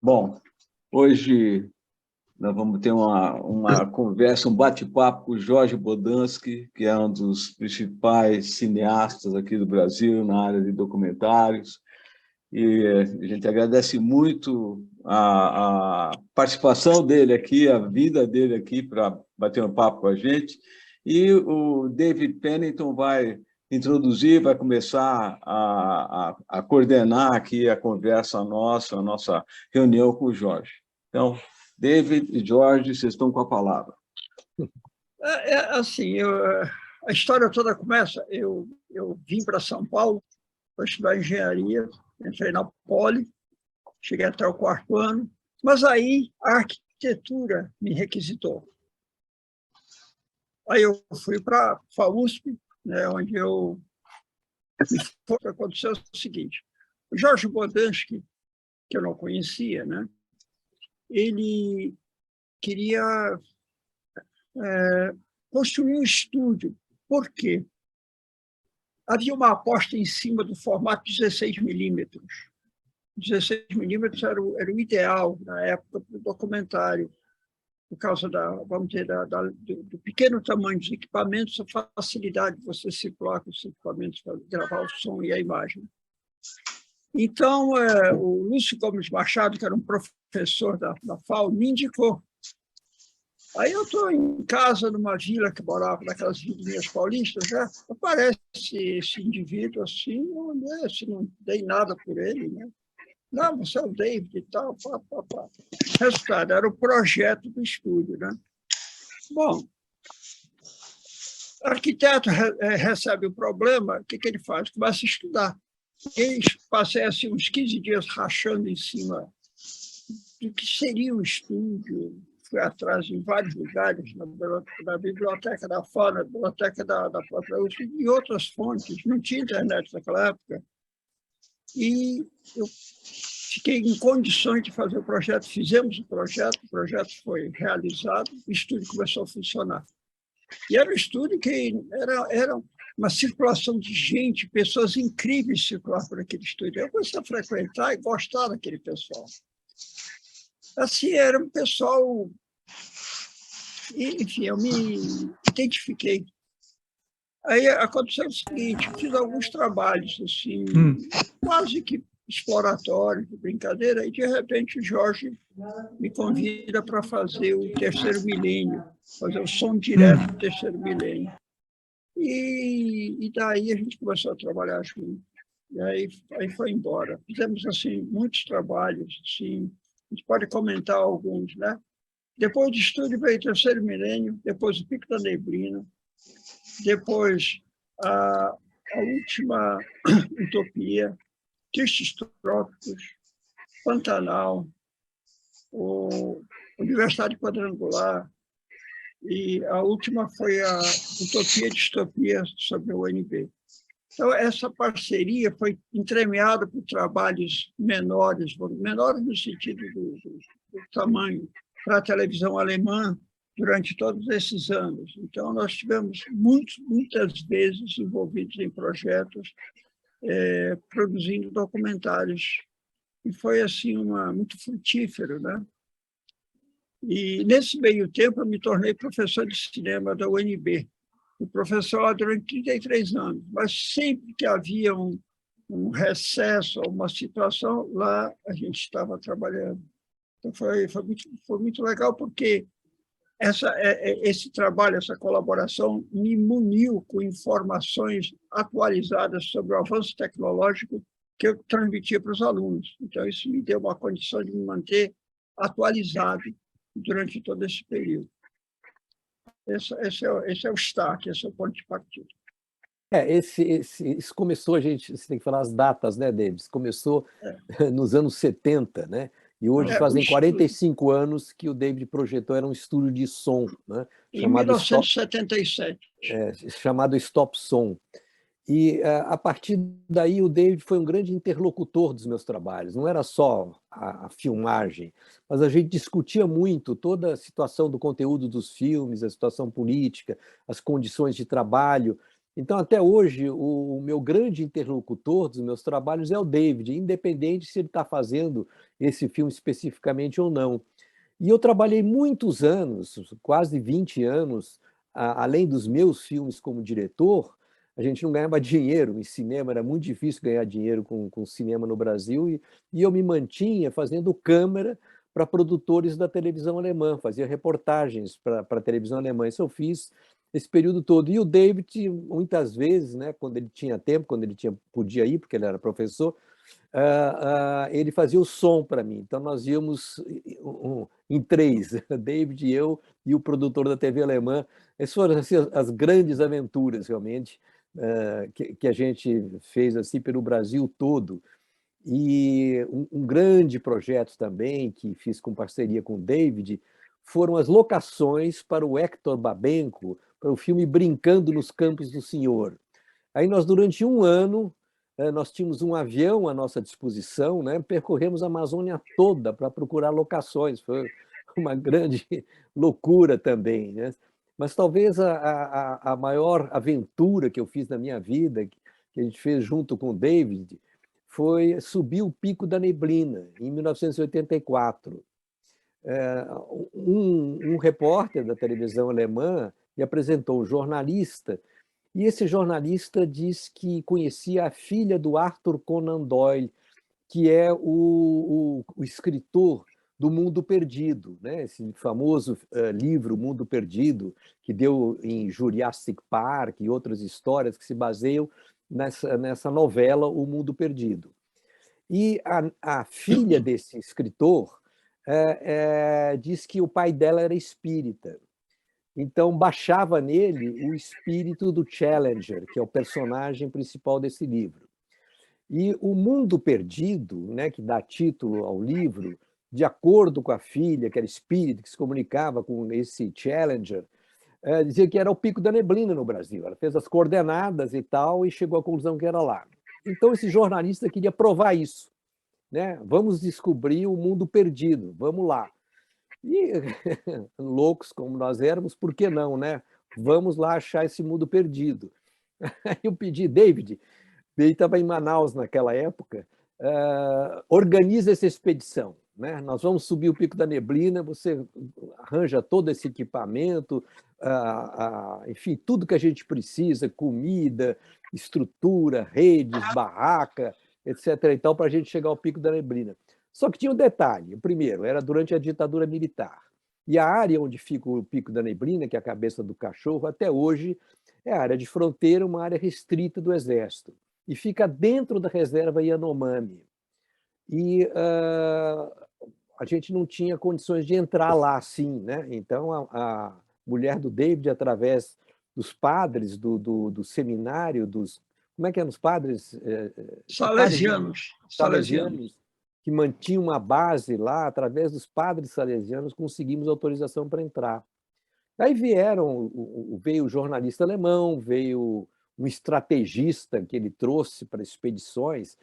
Bom, hoje nós vamos ter uma conversa, um bate-papo com o Jorge Bodansky, que é um dos principais cineastas aqui do Brasil na área de documentários. E a gente agradece muito a participação dele aqui, a vida dele aqui para bater um papo com a gente. E o David Pennington vai introduzir, vai começar a coordenar aqui a conversa nossa, a nossa reunião com o Jorge. Então, David e Jorge, vocês estão com a palavra. A história toda começa, eu vim para São Paulo para estudar engenharia, entrei na Poli, cheguei até o 4º ano, mas aí a arquitetura me requisitou. Aí eu fui para a FAUSP, né, onde aconteceu o seguinte: o Jorge Bodansky, que eu não conhecia, né, ele queria construir um estúdio. Por quê? Havia uma aposta em cima do formato 16 milímetros. 16 milímetros era o ideal na época para o documentário, por causa vamos dizer, do pequeno tamanho dos equipamentos, a facilidade de você circular com os equipamentos para gravar o som e a imagem. Então, o Lúcio Gomes Machado, que era um professor da FAO, me indicou. Aí eu estou em casa, numa vila que morava naquelas vilinhas paulistas, já aparece esse indivíduo assim, não dei nada por ele, né? Não, você é o David e tal, pá, pá, pá. Resultado, era o projeto do estúdio, né? Bom, o arquiteto recebe o problema, o que ele faz? Começa a estudar. Eu passei assim, uns 15 dias rachando em cima do que seria o estúdio. Fui atrás em vários lugares, na biblioteca da FAO, na biblioteca da própria USP, e outras fontes. Não tinha internet naquela época. E eu fiquei em condições de fazer o projeto. Fizemos o projeto foi realizado, o estúdio começou a funcionar. E era um estúdio que era uma circulação de gente, pessoas incríveis circular por aquele estúdio. Eu comecei a frequentar e gostar daquele pessoal. Assim, era um pessoal... Enfim, eu me identifiquei. Aí aconteceu o seguinte, eu fiz alguns trabalhos assim, quase que exploratórios, de brincadeira, e de repente o Jorge me convida para fazer o terceiro milênio, fazer o som direto do terceiro milênio. E daí a gente começou a trabalhar junto. E aí foi embora. Fizemos assim, muitos trabalhos, assim, a gente pode comentar alguns, né? Depois do estúdio veio o terceiro milênio, depois o Pico da Neblina, depois a última Utopia, Tristes Trópicos, Pantanal, o Universidade Quadrangular, e a última foi a Utopia e Distopia sobre o UNB. Então, essa parceria foi entremeada por trabalhos menores no sentido do tamanho, para a televisão alemã, durante todos esses anos. Então, nós tivemos muitas vezes envolvidos em projetos, produzindo documentários. E foi assim muito frutífero, né? E, nesse meio tempo, eu me tornei professor de cinema da UNB. Fui professor lá durante 33 anos, mas sempre que havia um recesso, uma situação, lá a gente estava trabalhando. Então, foi muito legal, porque esse trabalho, essa colaboração, me muniu com informações atualizadas sobre o avanço tecnológico que eu transmitia para os alunos. Então, isso me deu uma condição de me manter atualizado durante todo esse período. Esse é o start, esse é o ponto de partida. Isso começou, você tem que falar as datas, né, Davis? Começou nos anos 70, né? E hoje fazem 45 anos que o David projetou, era um estúdio de som, né? Em 1977. Chamado Stop Som. E, a partir daí, o David foi um grande interlocutor dos meus trabalhos. Não era só a filmagem, mas a gente discutia muito toda a situação do conteúdo dos filmes, a situação política, as condições de trabalho. Então, até hoje, o meu grande interlocutor dos meus trabalhos é o David, independente se ele está fazendo esse filme especificamente ou não. E eu trabalhei muitos anos, quase 20 anos, além dos meus filmes como diretor. A gente não ganhava dinheiro em cinema, era muito difícil ganhar dinheiro com cinema no Brasil, e eu me mantinha fazendo câmera para produtores da televisão alemã, fazia reportagens para a televisão alemã. Isso eu fiz esse período todo. E o David, muitas vezes, né, quando ele tinha tempo, quando ele podia ir, porque ele era professor, ele fazia o som para mim. Então, nós íamos em três, David, eu e o produtor da TV alemã. Essas foram assim, as grandes aventuras, realmente, que a gente fez assim, pelo Brasil todo. E um grande projeto também, que fiz com parceria com o David, foram as locações para o Hector Babenco, para o filme Brincando nos Campos do Senhor. Aí nós, durante um ano, nós tínhamos um avião à nossa disposição, né? Percorremos a Amazônia toda para procurar locações. Foi uma grande loucura também, né? Mas talvez a maior aventura que eu fiz na minha vida, que a gente fez junto com o David, foi subir o Pico da Neblina, em 1984. Um repórter da televisão alemã me apresentou um jornalista, e esse jornalista diz que conhecia a filha do Arthur Conan Doyle, que é o escritor do Mundo Perdido, né? Esse famoso livro Mundo Perdido, que deu em Jurassic Park e outras histórias que se baseiam nessa novela O Mundo Perdido. E a filha desse escritor diz que o pai dela era espírita. Então, baixava nele o espírito do Challenger, que é o personagem principal desse livro. E o Mundo Perdido, né, que dá título ao livro, de acordo com a filha, que era espírito, que se comunicava com esse Challenger, dizia que era o Pico da Neblina no Brasil. Ela fez as coordenadas e tal, e chegou à conclusão que era lá. Então, esse jornalista queria provar isso, né? Vamos descobrir o mundo perdido, vamos lá. E, loucos como nós éramos, por que não, né? Vamos lá achar esse mundo perdido. Aí eu pedi, David, ele estava em Manaus naquela época, organiza essa expedição, né? Nós vamos subir o Pico da Neblina, você arranja todo esse equipamento, enfim, tudo que a gente precisa, comida, estrutura, redes, barraca, etc. e tal, para a gente chegar ao Pico da Neblina. Só que tinha um detalhe. O primeiro, era durante a ditadura militar. E a área onde fica o Pico da Neblina, que é a cabeça do cachorro, até hoje é a área de fronteira, uma área restrita do Exército. E fica dentro da reserva Yanomami. E a gente não tinha condições de entrar lá assim, né? Então, a mulher do David, através dos padres do seminário, como é que eram os padres? Salesianos. Salesianos, que mantinham uma base lá, através dos padres salesianos, conseguimos autorização para entrar. Aí veio o jornalista alemão, veio um estrategista que ele trouxe para expedições,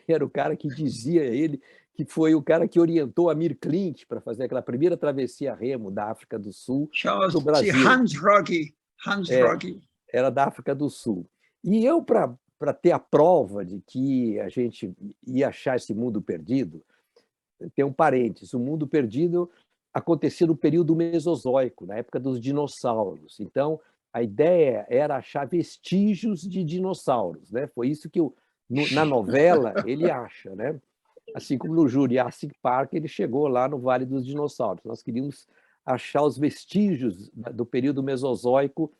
era o cara que dizia ele que foi o cara que orientou a Mir Klink para fazer aquela primeira travessia a remo da África do Sul para o Brasil. Hans Rogge. Era da África do Sul. E eu, para ter a prova de que a gente ia achar esse mundo perdido, tem um parênteses, o mundo perdido acontecia no período Mesozoico, na época dos dinossauros. Então, a ideia era achar vestígios de dinossauros, né? Foi isso que na novela ele acha, né? Assim como no Jurassic Park ele chegou lá no Vale dos Dinossauros. Nós queríamos achar os vestígios do período Mesozoico.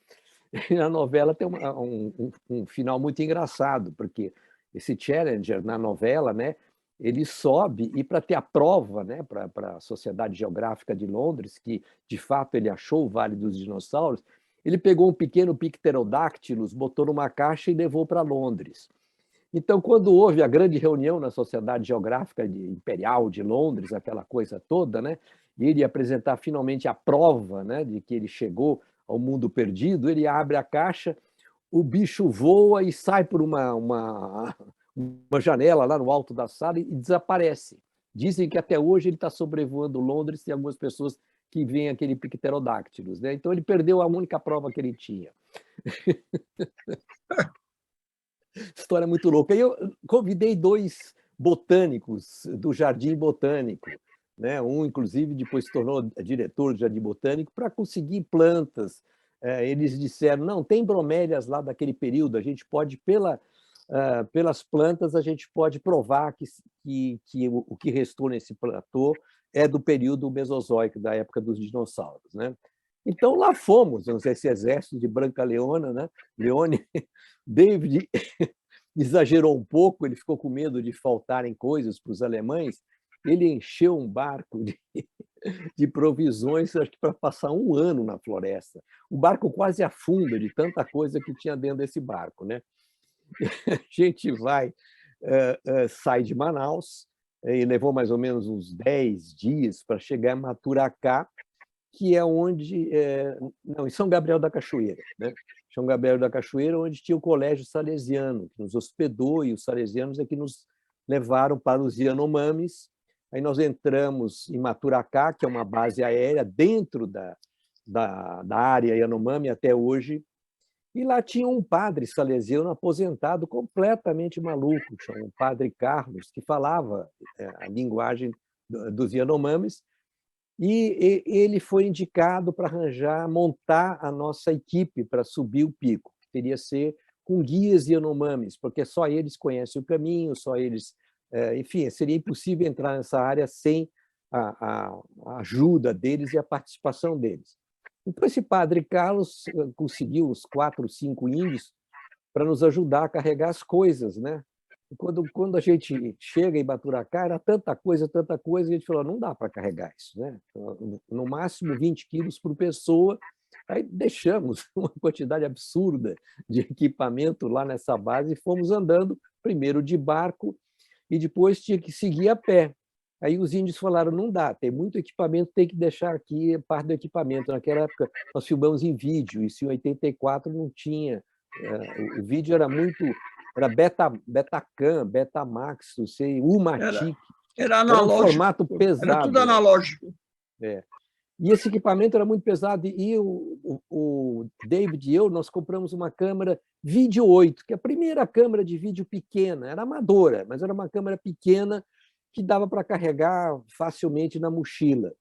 E na novela tem um final muito engraçado, porque esse Challenger na novela, né? Ele sobe, e para ter a prova, né, para a Sociedade Geográfica de Londres, que de fato ele achou o Vale dos Dinossauros, ele pegou um pequeno Pterodactylus, botou numa caixa e levou para Londres. Então, quando houve a grande reunião na Sociedade Geográfica Imperial de Londres, aquela coisa toda, né, e ele ia apresentar finalmente a prova, né, de que ele chegou ao mundo perdido, ele abre a caixa, o bicho voa e sai por uma janela lá no alto da sala e desaparece. Dizem que até hoje ele está sobrevoando Londres e algumas pessoas que vem aquele Pterodactylus, né? Então ele perdeu a única prova que ele tinha. História muito louca. E eu convidei 2 botânicos do Jardim Botânico, né? Um, inclusive, depois se tornou diretor do Jardim Botânico, para conseguir plantas. Eles disseram, não, tem bromélias lá daquele período, a gente pode, pelas plantas, a gente pode provar que o que restou nesse platô é do período Mesozoico, da época dos dinossauros, né? Então, lá fomos, esse exército de Brancaleone, né? Leone, David exagerou um pouco, ele ficou com medo de faltarem coisas para os alemães, ele encheu um barco de provisões, acho que para passar 1 ano na floresta. O barco quase afunda de tanta coisa que tinha dentro desse barco, né? A gente sai de Manaus, e levou mais ou menos uns 10 dias para chegar em Maturacá, que é onde... Não, em São Gabriel da Cachoeira, né? São Gabriel da Cachoeira, onde tinha o Colégio Salesiano, que nos hospedou, e os salesianos é que nos levaram para os Yanomamis. Aí nós entramos em Maturacá, que é uma base aérea dentro da área Yanomami até hoje, e lá tinha um padre salesiano aposentado, completamente maluco, um padre Carlos, que falava a linguagem dos Yanomamis, e ele foi indicado para montar a nossa equipe para subir o pico. Teria que ser com guias Yanomamis, porque só eles conhecem o caminho, só eles... Enfim, seria impossível entrar nessa área sem a ajuda deles e a participação deles. Então, esse padre Carlos conseguiu uns 4, 5 índios para nos ajudar a carregar as coisas, né? E quando a gente chega em Maturacá, era tanta coisa, e a gente falou, não dá para carregar isso, né? No máximo 20 quilos por pessoa. Aí deixamos uma quantidade absurda de equipamento lá nessa base e fomos andando, primeiro de barco, e depois tinha que seguir a pé. Aí os índios falaram, não dá, tem muito equipamento, tem que deixar aqui parte do equipamento. Naquela época, nós filmamos em vídeo, isso em 84 não tinha. O vídeo era Betacam, Betamax, não sei, Umatic. Era analógico. Era um formato pesado. Era tudo analógico. E esse equipamento era muito pesado. E o David e eu, nós compramos uma câmera Vídeo 8, que é a primeira câmera de vídeo pequena, era amadora, mas era uma câmera pequena que dava para carregar facilmente na mochila.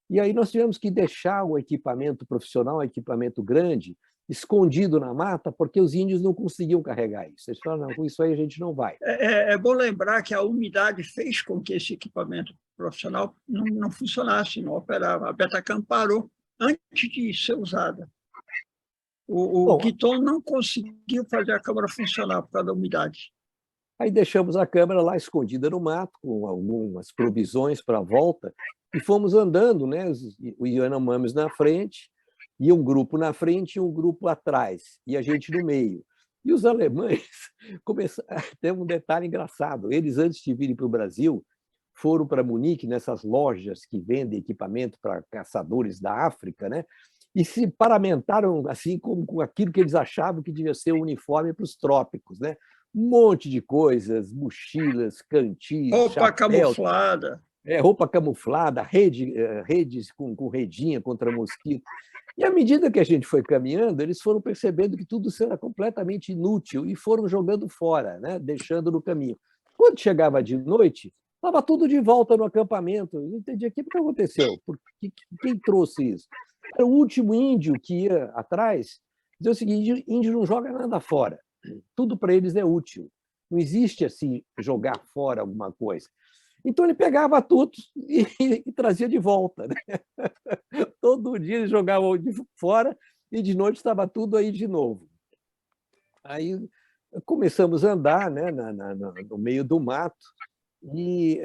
E aí nós tivemos que deixar o equipamento profissional, o equipamento grande, escondido na mata, porque os índios não conseguiam carregar isso. Eles falaram, não, com isso aí a gente não vai. É bom lembrar que a umidade fez com que esse equipamento profissional não funcionasse, não operava. A Betacam parou antes de ser usada. O Guiton não conseguiu fazer a câmera funcionar por causa da umidade. Aí deixamos a câmera lá escondida no mato, com algumas provisões para a volta, e fomos andando, né? Os Yanomamis na frente, e um grupo na frente e um grupo atrás, e a gente no meio. E os alemães começaram... Tem um detalhe engraçado, eles, antes de virem para o Brasil, foram para Munique, nessas lojas que vendem equipamento para caçadores da África, né? E se paramentaram assim com aquilo que eles achavam que devia ser o uniforme para os trópicos, né? Um monte de coisas, mochilas, cantis, roupa chapéu, camuflada. Roupa camuflada, redes com redinha contra mosquito. E à medida que a gente foi caminhando, eles foram percebendo que tudo isso era completamente inútil e foram jogando fora, né? Deixando no caminho. Quando chegava de noite, estava tudo de volta no acampamento. Eu não entendia o que aconteceu, quem trouxe isso. Era o último índio que ia atrás, dizia o seguinte, índio não joga nada fora, tudo para eles é útil, não existe assim jogar fora alguma coisa. Então ele pegava tudo e trazia de volta, né? Todo dia eles jogavam de fora e de noite estava tudo aí de novo. Aí começamos a andar, né, no meio do mato, e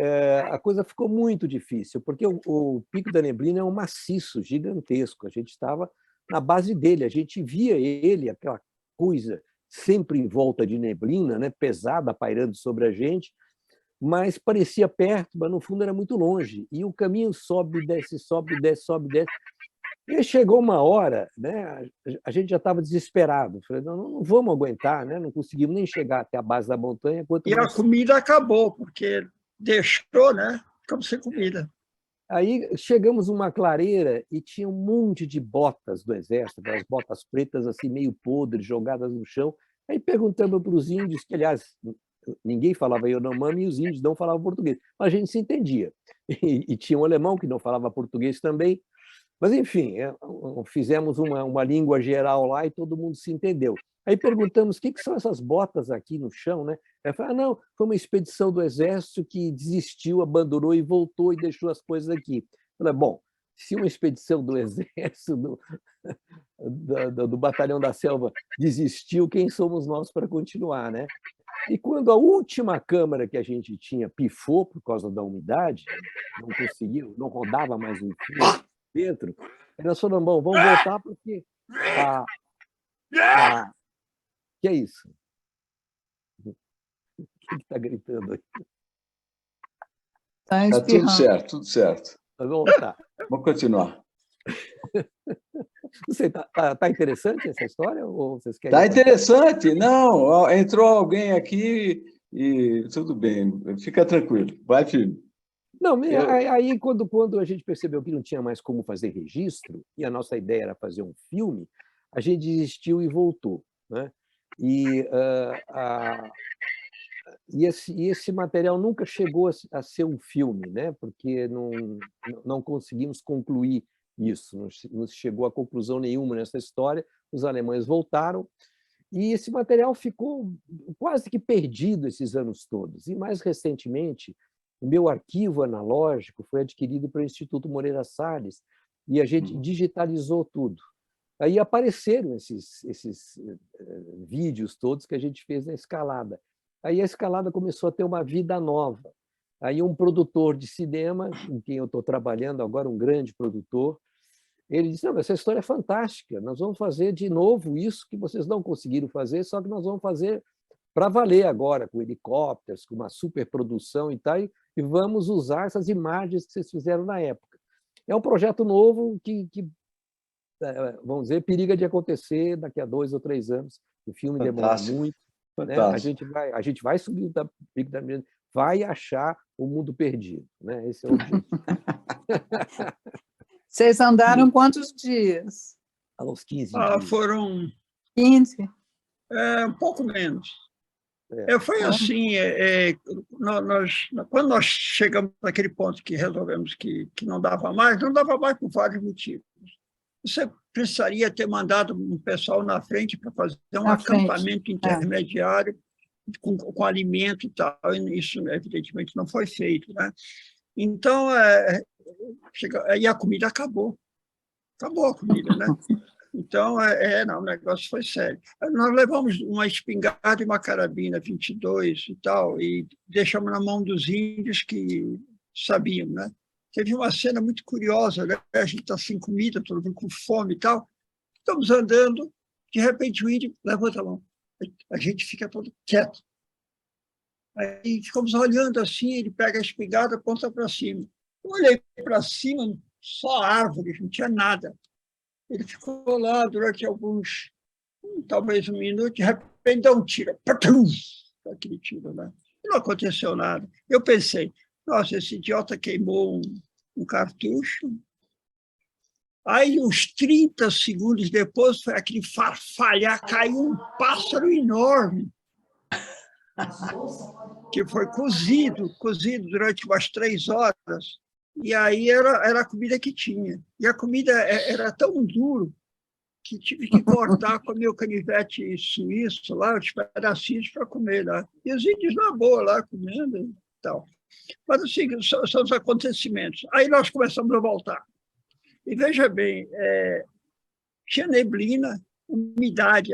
a coisa ficou muito difícil, porque o Pico da Neblina é um maciço gigantesco, a gente estava na base dele, a gente via ele, aquela coisa sempre em volta de neblina, né, pesada, pairando sobre a gente, mas parecia perto, mas no fundo era muito longe, e o caminho sobe, desce, sobe, desce, sobe, desce. E chegou uma hora, né, a gente já estava desesperado, falei, não vamos aguentar, né, não conseguimos nem chegar até a base da montanha. E a comida acabou, porque deixou, né, ficamos sem comida. Aí chegamos numa clareira e tinha um monte de botas do exército, aquelas botas pretas assim meio podres, jogadas no chão. Aí perguntamos para os índios, que aliás ninguém falava Yanomami e os índios não falavam português, mas a gente se entendia. E tinha um alemão que não falava português também. Mas, enfim, fizemos uma língua geral lá e todo mundo se entendeu. Aí perguntamos o que são essas botas aqui no chão, né? Ela falou, não, foi uma expedição do Exército que desistiu, abandonou e voltou e deixou as coisas aqui. Eu falei, bom, se uma expedição do Exército, do Batalhão da Selva desistiu, quem somos nós para continuar, né? E quando a última câmara que a gente tinha pifou por causa da umidade, não conseguiu, não rodava mais um fio dentro, nós falamos, bom, vamos voltar porque que é isso? Quem está gritando aí? Está tudo certo, tudo certo. Vamos voltar. Vamos continuar. Não sei, tá interessante essa história? Ou vocês querem? Está interessante. Não, entrou alguém aqui e tudo bem. Fica tranquilo. Vai, filho. Não, aí quando a gente percebeu que não tinha mais como fazer registro, e a nossa ideia era fazer um filme, a gente desistiu e voltou, né? E esse material nunca chegou a ser um filme, né? Porque não conseguimos concluir isso, não chegou a conclusão nenhuma nessa história, os alemães voltaram, e esse material ficou quase que perdido esses anos todos. E, mais recentemente, o meu arquivo analógico foi adquirido pelo Instituto Moreira Salles e a gente digitalizou tudo. Aí apareceram esses vídeos todos que a gente fez na escalada. Aí a escalada começou a ter uma vida nova. Aí um produtor de cinema, com quem eu estou trabalhando agora, um grande produtor, ele disse, não, essa história é fantástica, nós vamos fazer de novo isso que vocês não conseguiram fazer, só que nós vamos fazer para valer agora, com helicópteros, com uma superprodução e tal, e vamos usar essas imagens que vocês fizeram na época. É um projeto novo que vamos dizer, periga de acontecer daqui a 2 ou 3 anos. O filme demora muito. Né? A gente vai subir da Pico da Misericórdia, vai achar o mundo perdido. Né? Esse é o objetivo. Vocês andaram quantos dias? Uns 15 dias. Foram 15? Um pouco menos. Foi assim, quando nós chegamos naquele ponto que resolvemos que não dava mais por vários motivos. Você precisaria ter mandado um pessoal na frente para fazer um acampamento intermediário com alimento e tal, e isso, evidentemente, não foi feito. Né? Então, e a comida acabou. Acabou a comida, né? Então, não, o negócio foi sério. Nós levamos uma espingarda e uma carabina 22 e tal, e deixamos na mão dos índios que sabiam, né? Teve uma cena muito curiosa, né? A gente está sem comida, todo mundo com fome e tal. Estamos andando, de repente o índio levanta a mão. A gente fica todo quieto. Aí ficamos olhando assim, ele pega a espingarda, aponta para cima. Eu olhei para cima, só árvores, não tinha nada. Ele ficou lá durante talvez um minuto, de repente dá um tiro. Aquele tiro, né? E não aconteceu nada. Eu pensei, nossa, esse idiota queimou um cartucho. Aí, uns 30 segundos depois, foi aquele farfalhar, caiu um pássaro enorme, que foi cozido durante umas 3 horas. E aí era a comida que tinha. E a comida era tão duro que tive que cortar com o meu canivete suíço lá, os pedacinhos para comer lá. E os índios na boa lá, comendo e tal. Mas, assim, são os acontecimentos. Aí nós começamos a voltar. E, veja bem, tinha neblina, umidade,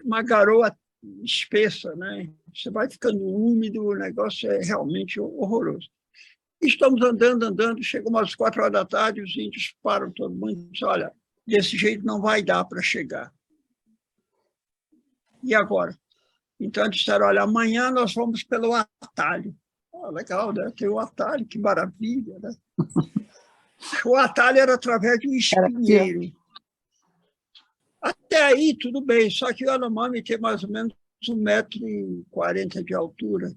uma garoa espessa, né? Você vai ficando úmido, o negócio é realmente horroroso. Estamos andando, chegou umas 4 horas da tarde, os índios param todo mundo e dizem, olha, desse jeito não vai dar para chegar. E agora? Então, disseram, olha, amanhã nós vamos pelo atalho. Legal, né? Tem o atalho, que maravilha, né? O atalho era através de um espinheiro. Até aí, tudo bem, só que o Yanomami tem mais ou menos 1,40 m de altura.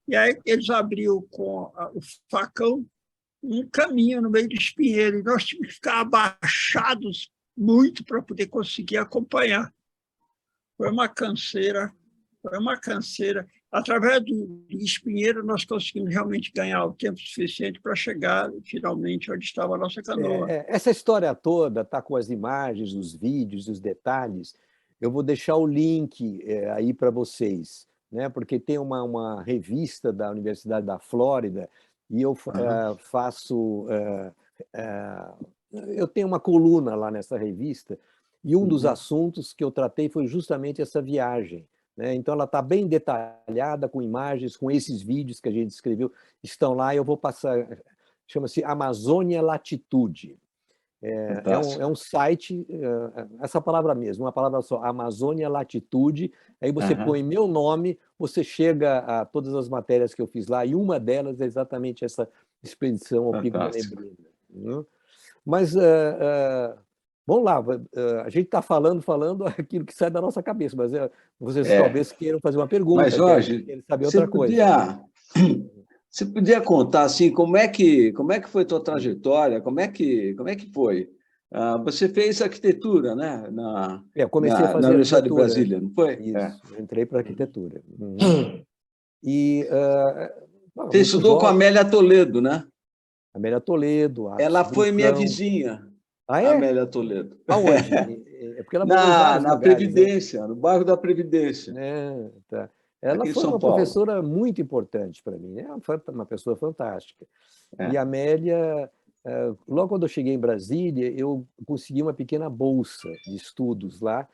E aí eles abriam com o facão um caminho no meio do espinheiro, e nós tínhamos que ficar abaixados muito para poder conseguir acompanhar. Foi uma canseira, foi uma canseira. Através do espinheiro, nós conseguimos realmente ganhar o tempo suficiente para chegar, finalmente, onde estava a nossa canoa. Essa história toda está com as imagens, os vídeos, os detalhes. Eu vou deixar o link aí para vocês, né? Porque tem uma revista da Universidade da Flórida e eu faço... eu tenho uma coluna lá nessa revista e um dos assuntos que eu tratei foi justamente essa viagem, né? Então, ela está bem detalhada, com imagens, com esses vídeos que a gente escreveu, estão lá, e eu vou passar, chama-se Amazônia Latitude. É um site, essa palavra mesmo, uma palavra só, Amazônia Latitude, aí você põe meu nome, você chega a todas as matérias que eu fiz lá, e uma delas é exatamente essa expedição ao Pico da Neblina. Né? Mas... vamos lá, a gente está falando aquilo que sai da nossa cabeça, mas vocês talvez queiram fazer uma pergunta, mas, Jorge, queiram saber outra coisa. Você podia contar assim, como é que foi a tua trajetória, como é que foi? Você fez arquitetura, né? Eu comecei a fazer na Universidade de arquitetura. Brasília, não foi? Isso, eu entrei para arquitetura. E, você estudou com a Amélia Toledo, né? Amélia Toledo. Ela foi minha vizinha. Ah, é? Amélia Toledo. Aonde? É porque ela morou em vários na lugares, Previdência, no bairro da Previdência. Tá. Ela aqui em foi São uma Paulo. professora muito importante para mim, né? Ela foi uma pessoa fantástica. E a Amélia, logo quando eu cheguei em Brasília, eu consegui uma pequena bolsa de estudos lá,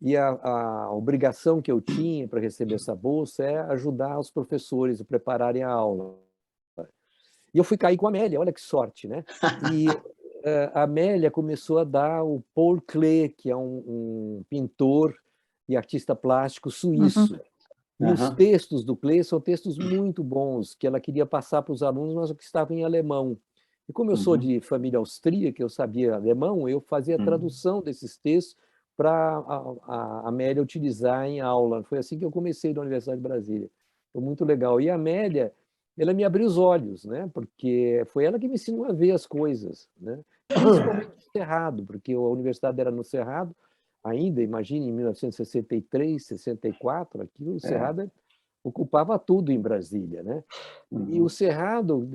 e a obrigação que eu tinha para receber essa bolsa é ajudar os professores a prepararem a aula. E eu fui cair com a Amélia, olha que sorte, né? E a Amélia começou a dar o Paul Klee, que é um pintor e artista plástico suíço. E os textos do Klee são textos muito bons, que ela queria passar para os alunos, mas que estavam em alemão. E como eu sou de família austríaca, eu sabia alemão, eu fazia a tradução desses textos para a Amélia utilizar em aula. Foi assim que eu comecei na Universidade de Brasília. Foi muito legal. E a Amélia, ela me abriu os olhos, né? Porque foi ela que me ensinou a ver as coisas, né? Principalmente no Cerrado, porque a universidade era no Cerrado, ainda, imagine, em 1963, 64, aquilo, o Cerrado ocupava tudo em Brasília, né? E o Cerrado,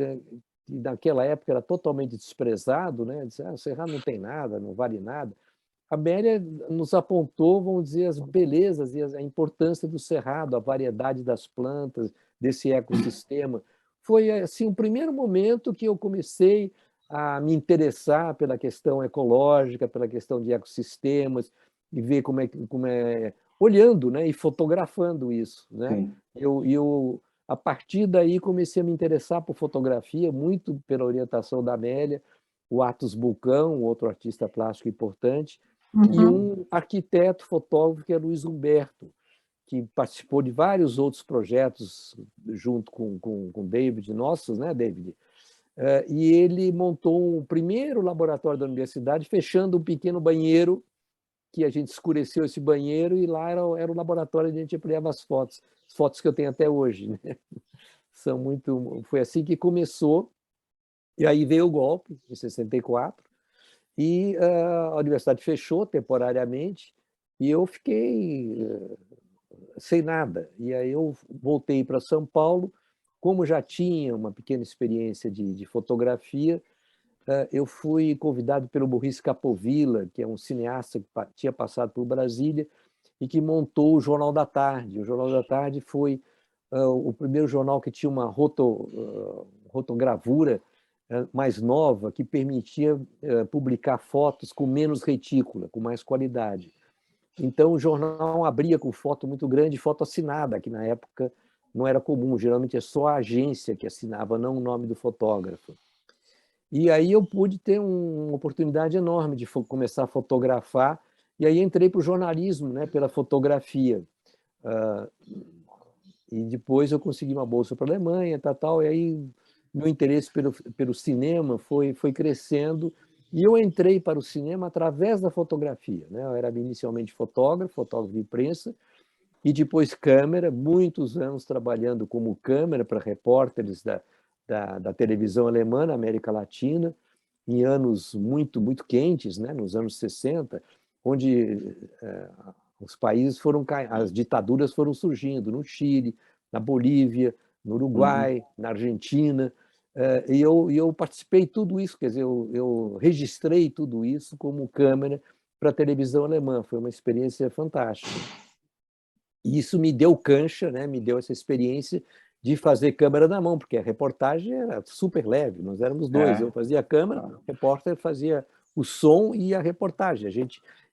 que naquela época era totalmente desprezado, né? Disse, o Cerrado não tem nada, não vale nada. A Amélia nos apontou, vamos dizer, as belezas e a importância do Cerrado, a variedade das plantas, desse ecossistema. Foi assim o primeiro momento que eu comecei a me interessar pela questão ecológica, pela questão de ecossistemas, e ver como é olhando, né, e fotografando isso, né? Eu a partir daí comecei a me interessar por fotografia, muito pela orientação da Amélia, o Atos Bulcão, outro artista plástico importante, e um arquiteto fotógrafo que é Luiz Humberto, que participou de vários outros projetos junto com o David, nossos, né, David? E ele montou um primeiro laboratório da universidade, fechando um pequeno banheiro, que a gente escureceu esse banheiro, e lá era o laboratório onde a gente ampliava as fotos que eu tenho até hoje, né? Foi assim que começou, e aí veio o golpe, em 64, e a universidade fechou temporariamente, e eu fiquei sem nada. E aí eu voltei para São Paulo, como já tinha uma pequena experiência de fotografia, eu fui convidado pelo Maurice Capovilla, que é um cineasta que tinha passado por Brasília e que montou o Jornal da Tarde. O Jornal da Tarde foi o primeiro jornal que tinha uma rotogravura mais nova, que permitia publicar fotos com menos retícula, com mais qualidade. Então, o jornal abria com foto muito grande, foto assinada, que na época não era comum, geralmente é só a agência que assinava, não o nome do fotógrafo. E aí eu pude ter uma oportunidade enorme de começar a fotografar, e aí entrei para o jornalismo, né, pela fotografia. E depois eu consegui uma bolsa para a Alemanha, tal, e aí meu interesse pelo cinema foi crescendo, e eu entrei para o cinema através da fotografia, né? Eu era inicialmente fotógrafo de imprensa, e depois câmera, muitos anos trabalhando como câmera para repórteres da da televisão alemã na América Latina, em anos muito, muito quentes, né? Nos anos 60, onde os países as ditaduras foram surgindo, no Chile, na Bolívia, no Uruguai, na Argentina, e eu participei de tudo isso, quer dizer, eu registrei tudo isso como câmera para a televisão alemã, foi uma experiência fantástica. E isso me deu cancha, né? Me deu essa experiência de fazer câmera na mão, porque a reportagem era super leve, nós éramos dois, eu fazia a câmera, o repórter fazia o som e a reportagem.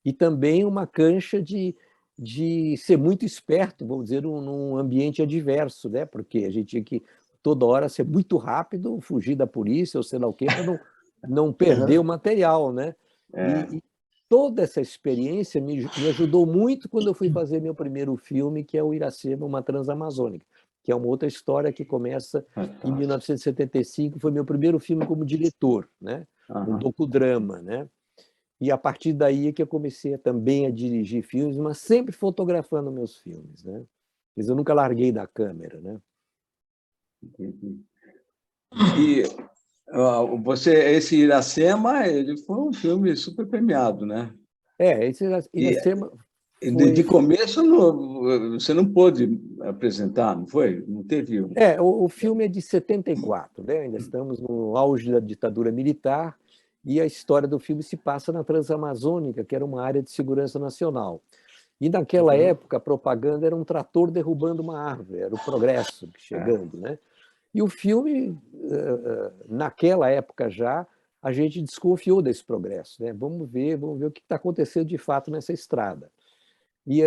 E também uma cancha de ser muito esperto, vamos dizer, num ambiente adverso, né? Porque a gente tinha que toda hora ser muito rápido, fugir da polícia ou sei lá o quê, para não perder o material, né? E toda essa experiência me ajudou muito quando eu fui fazer meu primeiro filme, que é o Iracema, uma Transamazônica, que é uma outra história que começa em 1975, foi meu primeiro filme como diretor, né? Um docudrama, né? E a partir daí é que eu comecei também a dirigir filmes, mas sempre fotografando meus filmes, né? Mas eu nunca larguei da câmera, né? E esse Iracema, ele foi um filme super premiado, né? Esse Iracema de começo você não pôde apresentar, não foi? Não teve um... o filme é de 74, né? Ainda estamos no auge da ditadura militar, e a história do filme se passa na Transamazônica, que era uma área de segurança nacional. E naquela época a propaganda era um trator derrubando uma árvore, era o progresso chegando, né? E o filme, naquela época já, a gente desconfiou desse progresso, né? Vamos ver o que está acontecendo de fato nessa estrada. E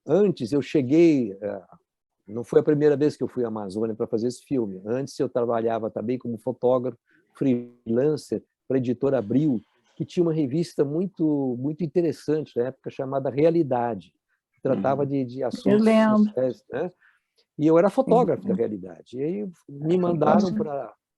antes eu cheguei, não foi a primeira vez que eu fui à Amazônia para fazer esse filme. Antes eu trabalhava também como fotógrafo freelancer para a editora Abril, que tinha uma revista muito muito interessante na época chamada Realidade, que tratava de assuntos sociais, né? E eu era fotógrafo da Realidade. E aí me mandaram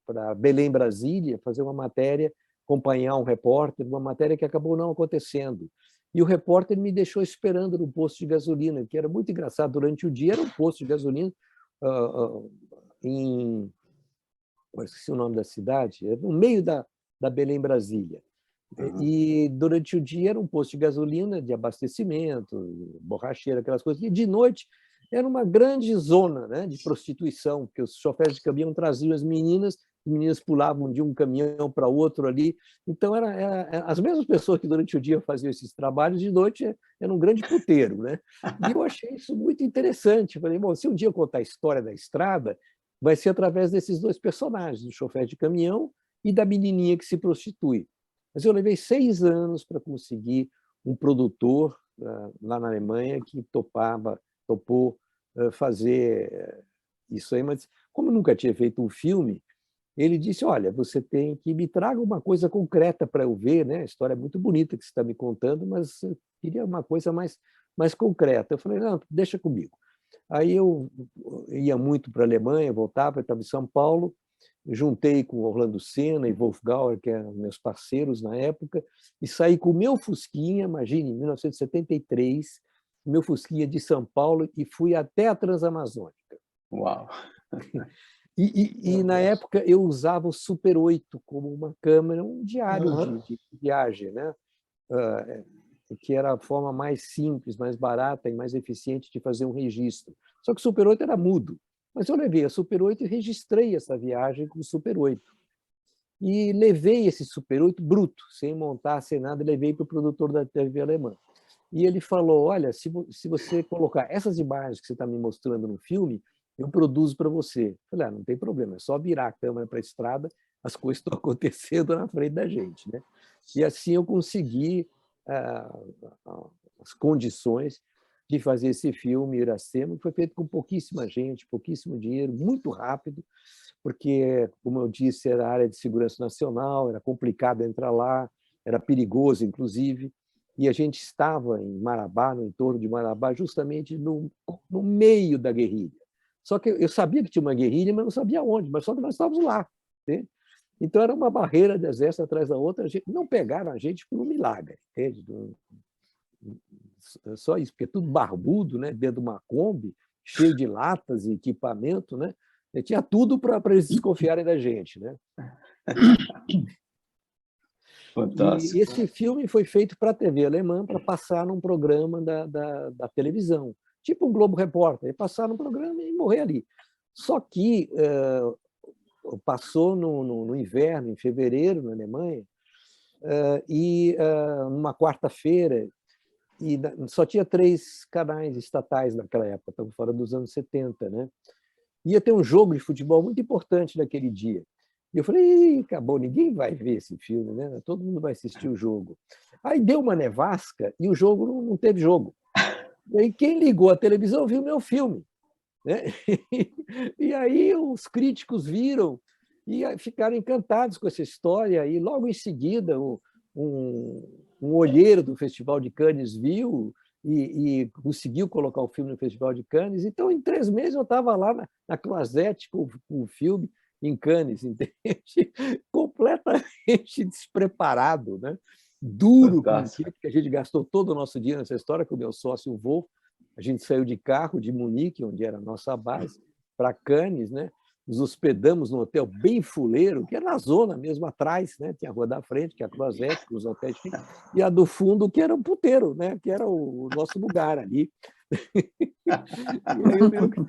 para Belém, Brasília, fazer uma matéria, acompanhar um repórter, uma matéria que acabou não acontecendo. E o repórter me deixou esperando no posto de gasolina, que era muito engraçado. Durante o dia era um posto de gasolina eu esqueci o nome da cidade, no meio da Belém, Brasília. E durante o dia era um posto de gasolina, de abastecimento, borracheira, aquelas coisas. E de noite era uma grande zona, né, de prostituição, porque os chofés de caminhão traziam as meninas pulavam de um caminhão para outro ali. Então, as mesmas pessoas que durante o dia faziam esses trabalhos, de noite era um grande puteiro, né? E eu achei isso muito interessante. Falei, bom, se um dia eu contar a história da estrada, vai ser através desses dois personagens, do chofer de caminhão e da menininha que se prostitui. Mas eu levei 6 anos para conseguir um produtor lá na Alemanha que topou fazer isso aí. Mas, como eu nunca tinha feito um filme, ele disse, olha, você tem que me traga uma coisa concreta para eu ver, né? A história é muito bonita que você está me contando, mas eu queria uma coisa mais concreta. Eu falei, não, deixa comigo. Aí eu ia muito para a Alemanha, voltava, eu estava em São Paulo, juntei com Orlando Senna e Wolf Gauer, que eram meus parceiros na época, e saí com o meu Fusquinha, imagine, em 1973, meu Fusquinha de São Paulo, e fui até a Transamazônica. Uau! E na época eu usava o Super 8 como uma câmera, um diário de viagem, né? Que era a forma mais simples, mais barata e mais eficiente de fazer um registro. Só que o Super 8 era mudo. Mas eu levei a Super 8 e registrei essa viagem com o Super 8. E levei esse Super 8 bruto, sem montar, sem nada, levei para o produtor da TV alemã. E ele falou, olha, se você colocar essas imagens que você está me mostrando no filme, eu produzo para você. Eu falei, não tem problema, é só virar a câmera para a estrada, as coisas estão acontecendo na frente da gente, né? E assim eu consegui as condições de fazer esse filme Iracema, que foi feito com pouquíssima gente, pouquíssimo dinheiro, muito rápido, porque, como eu disse, era área de segurança nacional, era complicado entrar lá, era perigoso, inclusive, e a gente estava em Marabá, no entorno de Marabá, justamente no meio da guerrilha. Só que eu sabia que tinha uma guerrilha, mas não sabia onde, mas só que nós estávamos lá, né? Então, era uma barreira de exército atrás da outra, não pegaram a gente por um milagre, entende? Só isso, porque é tudo barbudo, né? Dentro de uma Kombi, cheio de latas e equipamento, né? Tinha tudo para eles desconfiarem da gente, né? Fantástico. E esse filme foi feito para a TV alemã, para passar num programa da televisão, tipo um Globo Repórter, e passar num programa e morrer ali. Só que passou no inverno, em fevereiro, na Alemanha, e numa quarta-feira, e só tinha 3 canais estatais naquela época, estamos falando dos anos 70, né? Ia ter um jogo de futebol muito importante naquele dia. E eu falei, acabou, ninguém vai ver esse filme, né? Todo mundo vai assistir o jogo. Aí deu uma nevasca e o jogo não teve jogo. E aí quem ligou a televisão viu meu filme, né? E aí os críticos viram e ficaram encantados com essa história. E logo em seguida, um olheiro do Festival de Cannes viu e conseguiu colocar o filme no Festival de Cannes. Então, em 3 meses, eu estava lá na Croisette com o filme em Cannes, entende? Completamente despreparado, né? Duro, porque a gente gastou todo o nosso dia nessa história com o meu sócio, o Wolf. A gente saiu de carro de Munique, onde era a nossa base, para Cannes, né? Nos hospedamos num hotel bem fuleiro, que era na zona mesmo, atrás, né? Tinha a rua da frente, que é a Croisette, com os hotéis, e a do fundo, que era um puteiro, né? Que era o nosso lugar ali. E aí eu lembro que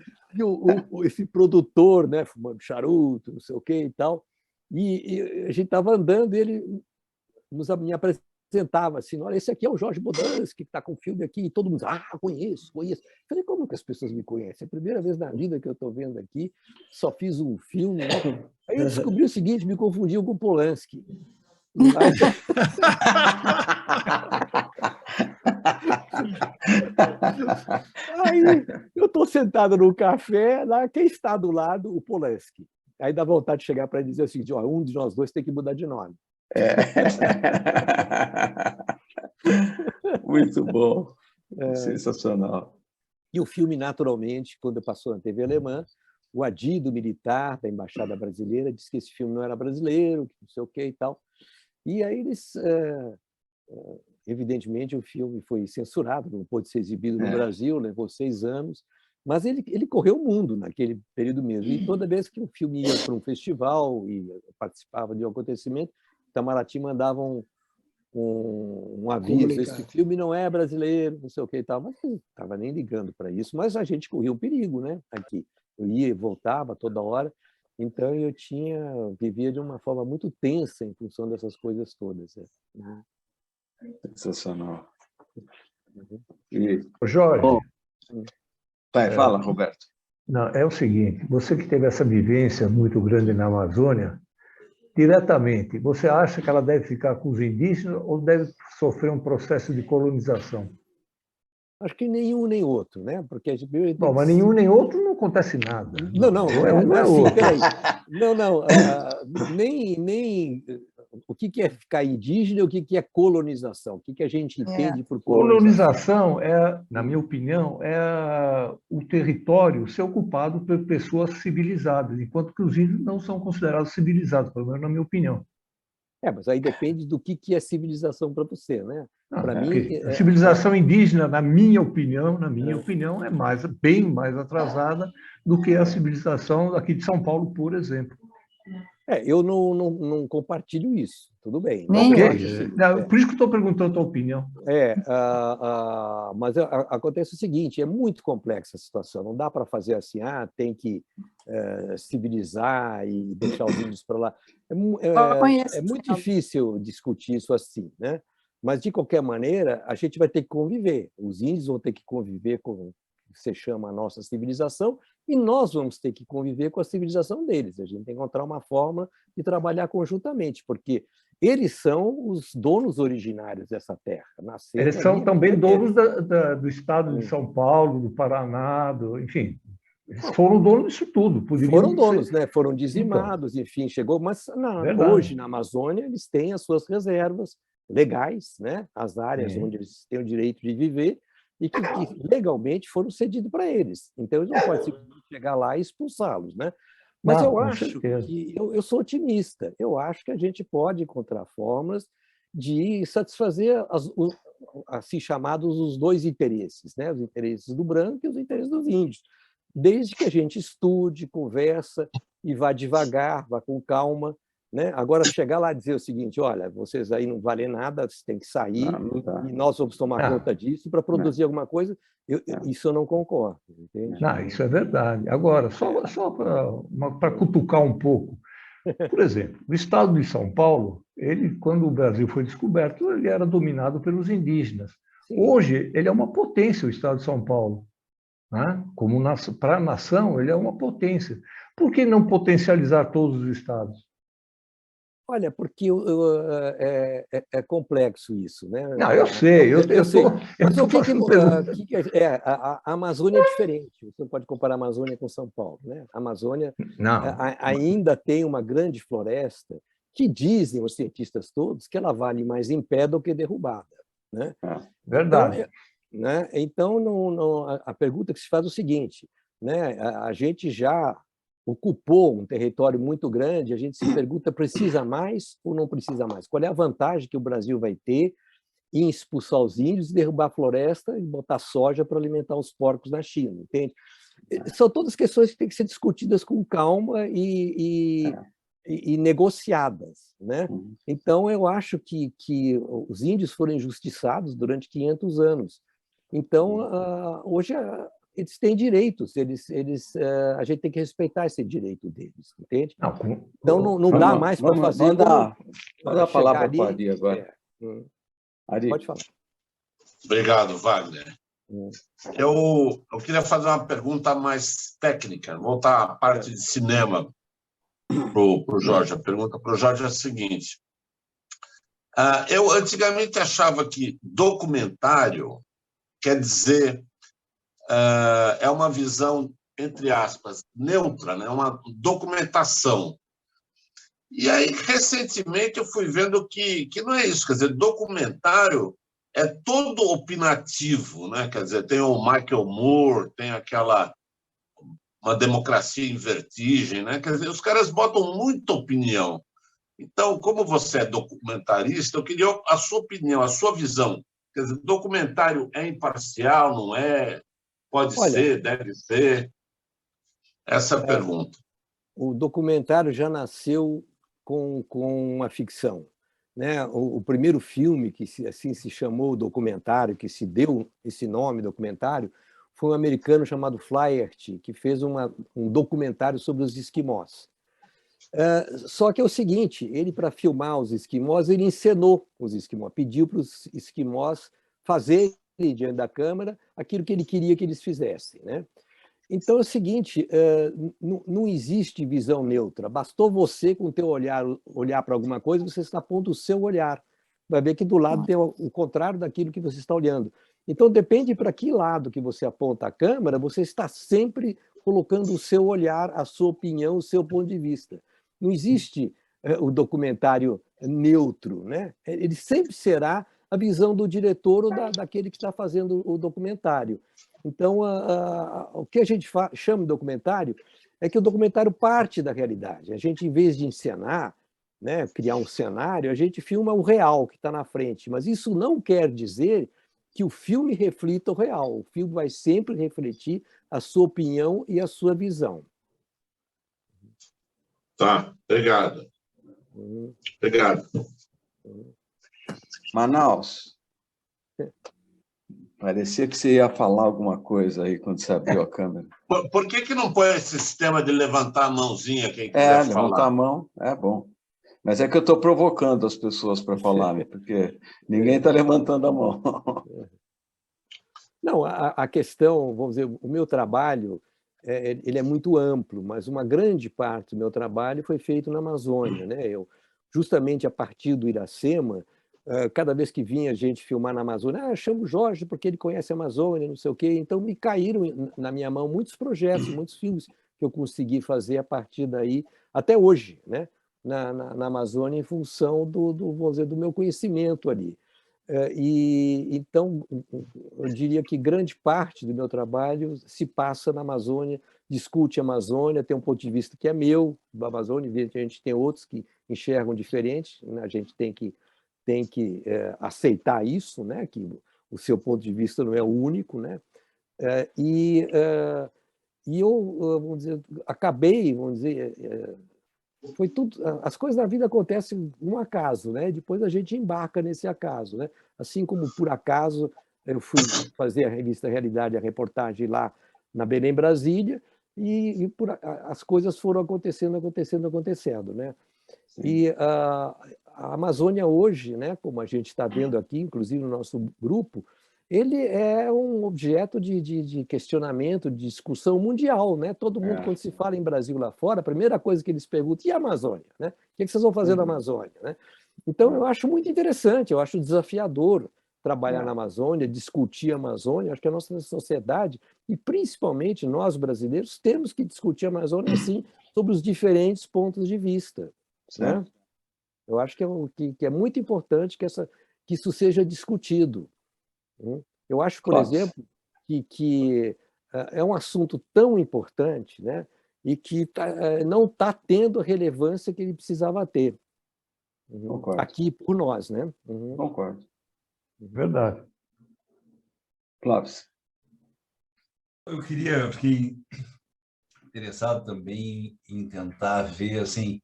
esse produtor, né? Fumando charuto, não sei o quê e tal, e a gente estava andando e ele me apresentava assim, olha, esse aqui é o Jorge Bodansky, que está com o filme aqui, e todo mundo diz, conheço. Falei, como que as pessoas me conhecem? É a primeira vez na vida que eu estou vendo aqui, só fiz um filme, né? Aí eu descobri o seguinte, me confundiam com o Polanski. Aí eu estou sentado no café, lá, quem está do lado? O Polanski. Aí dá vontade de chegar para ele e dizer o seguinte, um de nós dois tem que mudar de nome. Muito bom. Sensacional. E o filme, naturalmente, quando passou na TV alemã, o adido militar da Embaixada Brasileira disse que esse filme não era brasileiro, que não sei o que e tal. E aí eles... Evidentemente, o filme foi censurado, não pôde ser exibido no Brasil, levou 6 anos, mas ele correu o mundo naquele período mesmo. E toda vez que o filme ia para um festival e participava de um acontecimento, Itamaraty mandava um aviso, esse filme não é brasileiro, não sei o que e tal, mas não estava nem ligando para isso, mas a gente corria o perigo, né? Aqui. Eu ia e voltava toda hora, então eu vivia de uma forma muito tensa em função dessas coisas todas. Né? Sensacional. Jorge. Bom, fala, Roberto. Não, é o seguinte, você que teve essa vivência muito grande na Amazônia, diretamente, você acha que ela deve ficar com os indígenas ou deve sofrer um processo de colonização? Acho que nenhum nem outro, né? Porque a gente... Bom, mas nenhum nem outro não acontece nada. Não é um, não é assim, outro. Peraí. Não, nem o que é ficar indígena e o que é colonização. O que a gente entende por colonização? Colonização na minha opinião, é o território ser ocupado por pessoas civilizadas, enquanto que os índios não são considerados civilizados, pelo menos na minha opinião. Mas aí depende do que é civilização para você, né? Para mim, a civilização indígena, na minha opinião, é bem mais atrasada do que a civilização aqui de São Paulo, por exemplo. Eu não compartilho isso, tudo bem. Por isso que estou perguntando a tua opinião. Mas acontece o seguinte, é muito complexa a situação, não dá para fazer assim, tem que civilizar e deixar os índios para lá. É muito difícil discutir isso assim, né? Mas, de qualquer maneira, a gente vai ter que conviver. Os índios vão ter que conviver com o que você chama a nossa civilização e nós vamos ter que conviver com a civilização deles. A gente tem que encontrar uma forma de trabalhar conjuntamente, porque eles são os donos originários dessa terra. Eles são também donos do estado de São Paulo, do Paraná, enfim... Eles foram donos disso tudo. Foram donos, né? Foram dizimados, enfim, chegou. Mas hoje, na Amazônia, eles têm as suas reservas legais, né? As áreas onde eles têm o direito de viver e que legalmente foram cedidos para eles. Então, eles não podem simplesmente chegar lá e expulsá-los, né? Mas eu acho que eu sou otimista. Eu acho que a gente pode encontrar formas de satisfazer assim chamados os 2 interesses, né? Os interesses do branco e os interesses dos índios. desde que a gente estude, conversa e vá devagar, vá com calma, né? Agora, chegar lá e dizer o seguinte: olha, vocês aí não valem nada, vocês têm que sair Não dá. e nós vamos tomar Não, conta disso para produzir alguma coisa, isso eu não concordo, entende? não, isso é verdade. Agora, só para cutucar um pouco, por exemplo, o estado de São Paulo, ele, quando o Brasil foi descoberto, ele era dominado pelos indígenas. Sim. Hoje, ele é uma potência, o estado de São Paulo, né? Como para a nação, ele é uma potência. Por que não potencializar todos os estados? Olha, porque é complexo isso, né? Não, eu sei, Eu sei. eu Mas tô o que fazendo pergunta. a Amazônia é diferente. Você não pode comparar a Amazônia com São Paulo, né? A Amazônia Não, ainda tem uma grande floresta que dizem os cientistas todos que ela vale mais em pé do que derrubada, né? Então, verdade. né? Então a pergunta que se faz é o seguinte, né? A gente já ocupou um território muito grande, a gente se pergunta, precisa mais ou não precisa mais? Qual é a vantagem que o Brasil vai ter em expulsar os índios, derrubar a floresta e botar soja para alimentar os porcos na China, entende? São todas questões que têm que ser discutidas com calma e negociadas, né? Então, eu acho que os índios foram injustiçados durante 500 anos. Então, hoje eles têm direitos, a gente tem que respeitar esse direito deles, entende? Não, Então, não dá mais para fazer Vamos dar a palavra ali. para o Ari agora. Ari. Pode falar. Obrigado, Wagner. Eu queria fazer uma pergunta mais técnica, voltar à parte de cinema para o Jorge. A pergunta para o Jorge é a seguinte. Eu antigamente achava que documentário quer dizer é uma visão, entre aspas, neutra, né? Uma documentação. E aí, recentemente, eu fui vendo que não é isso. Quer dizer, documentário é todo opinativo, né? Quer dizer, tem o Michael Moore, tem Uma Democracia em Vertigem, né? Quer dizer, os caras botam muita opinião. Então, como você é documentarista, eu queria a sua opinião, a sua visão. Quer dizer, documentário é imparcial, não é? Pode ser, deve ser? Essa é a pergunta. O documentário já nasceu com uma ficção, né? O primeiro filme que assim se chamou documentário, que se deu esse nome documentário, foi um americano chamado Flaherty, que fez um documentário sobre os esquimós. Só que é o seguinte, ele, para filmar os esquimós, ele encenou os esquimós, pediu para os esquimós fazerem diante da câmera aquilo que ele queria que eles fizessem, né? Então é o seguinte, não existe visão neutra. Bastou você, com o teu olhar para alguma coisa, você está pondo o seu olhar. Vai ver que do lado tem o contrário daquilo que você está olhando. Então, depende para que lado que você aponta a câmera, você está sempre colocando o seu olhar, a sua opinião, o seu ponto de vista. Não existe o documentário neutro, né? Ele sempre será a visão do diretor ou daquele que está fazendo o documentário. Então, o que a gente chama de documentário é que o documentário parte da realidade. A gente, em vez de encenar, né, criar um cenário, a gente filma o real que está na frente. Mas isso não quer dizer que o filme reflita o real. O filme vai sempre refletir a sua opinião e a sua visão. Tá, obrigado. Obrigado. Manaus. Parecia que você ia falar alguma coisa aí quando você abriu a câmera. Por que não põe esse sistema de levantar a mãozinha quem quiser falar? Levantar a mão é bom. Mas é que eu estou provocando as pessoas para falar, né? Porque ninguém está levantando a mão. Não, a questão, vamos dizer, o meu trabalho, ele é muito amplo, mas uma grande parte do meu trabalho foi feito na Amazônia, né? Justamente a partir do Iracema, cada vez que vinha gente filmar na Amazônia, chamo o Jorge porque ele conhece a Amazônia, não sei o quê. Então, me caíram na minha mão muitos projetos, muitos filmes que eu consegui fazer a partir daí, até hoje, né? Na Amazônia, em função vamos dizer, do meu conhecimento ali. Então, eu diria que grande parte do meu trabalho se passa na Amazônia, discute a Amazônia, tem um ponto de vista que é meu, da Amazônia, a gente tem outros que enxergam diferente, né? A gente tem que aceitar isso, né? Que o seu ponto de vista não é o único, né? E eu, vamos dizer, acabei, vamos dizer, foi tudo, as coisas da vida acontecem num acaso, né? Depois a gente embarca nesse acaso, né? Assim como por acaso eu fui fazer a revista Realidade, a reportagem lá na Belém, Brasília, e as coisas foram acontecendo, né? E a Amazônia hoje, né, como a gente está vendo aqui, inclusive no nosso grupo, ele é um objeto de questionamento, de discussão mundial, né? Todo mundo, quando se fala em Brasil lá fora, a primeira coisa que eles perguntam, e a Amazônia? Né? O que vocês vão fazer na Amazônia? Né? Então, eu acho muito interessante, eu acho desafiador trabalhar na Amazônia, discutir a Amazônia. Acho que a nossa sociedade, e principalmente nós brasileiros, temos que discutir a Amazônia, sim, sobre os diferentes pontos de vista. Né? Eu acho que é muito importante que isso seja discutido. Eu acho, por exemplo, que é um assunto tão importante, né, e que não está tendo a relevância que ele precisava ter. Aqui por nós. Né? Concordo. Verdade. Clóvis. Fiquei interessado também em tentar ver, assim,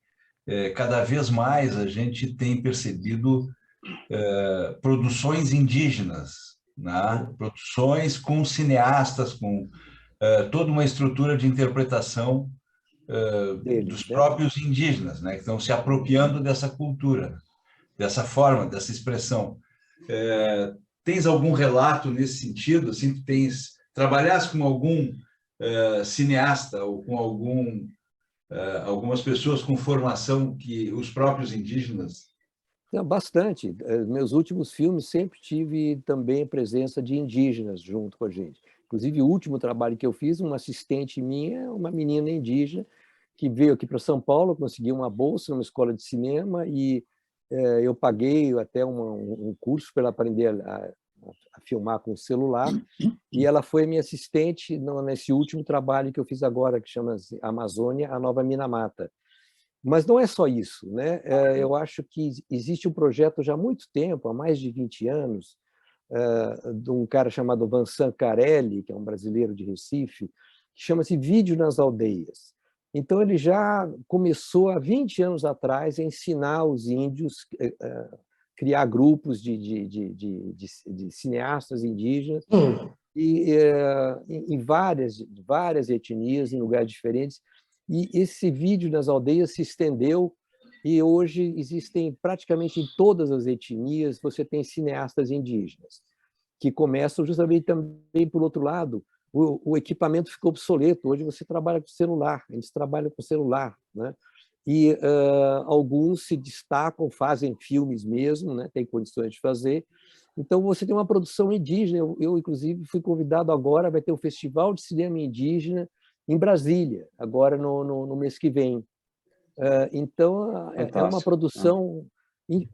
cada vez mais a gente tem percebido produções indígenas, né? Produções com cineastas, com toda uma estrutura de interpretação dos próprios indígenas, né? Que estão se apropriando dessa cultura, dessa forma, dessa expressão. Tens algum relato nesse sentido? Assim, trabalhaste com algum cineasta ou com algumas pessoas com formação que os próprios indígenas? Bastante. Meus últimos filmes sempre tive também a presença de indígenas junto com a gente. Inclusive, o último trabalho que eu fiz, uma assistente minha, uma menina indígena, que veio aqui para São Paulo, conseguiu uma bolsa numa escola de cinema e eu paguei até um curso para ela aprender a filmar com o celular, e ela foi minha assistente nesse último trabalho que eu fiz agora, que chama Amazônia, a Nova Minamata. Mas não é só isso, né? Eu acho que existe um projeto já há muito tempo, há mais de 20 anos, de um cara chamado Vincent Carelli, que é um brasileiro de Recife, que chama-se Vídeo nas Aldeias. Então, ele já começou há 20 anos atrás a ensinar os índios, criar grupos de cineastas indígenas em várias etnias, em lugares diferentes. E esse vídeo nas aldeias se estendeu e hoje existem praticamente em todas as etnias, você tem cineastas indígenas, que começam justamente também, por outro lado, o equipamento ficou obsoleto. Hoje você trabalha com celular, eles trabalham com celular, né? E alguns se destacam, fazem filmes mesmo, né? Tem condições de fazer. Então, você tem uma produção indígena. Eu, inclusive, fui convidado agora, vai ter um festival de cinema indígena em Brasília, agora no mês que vem. Então, é uma produção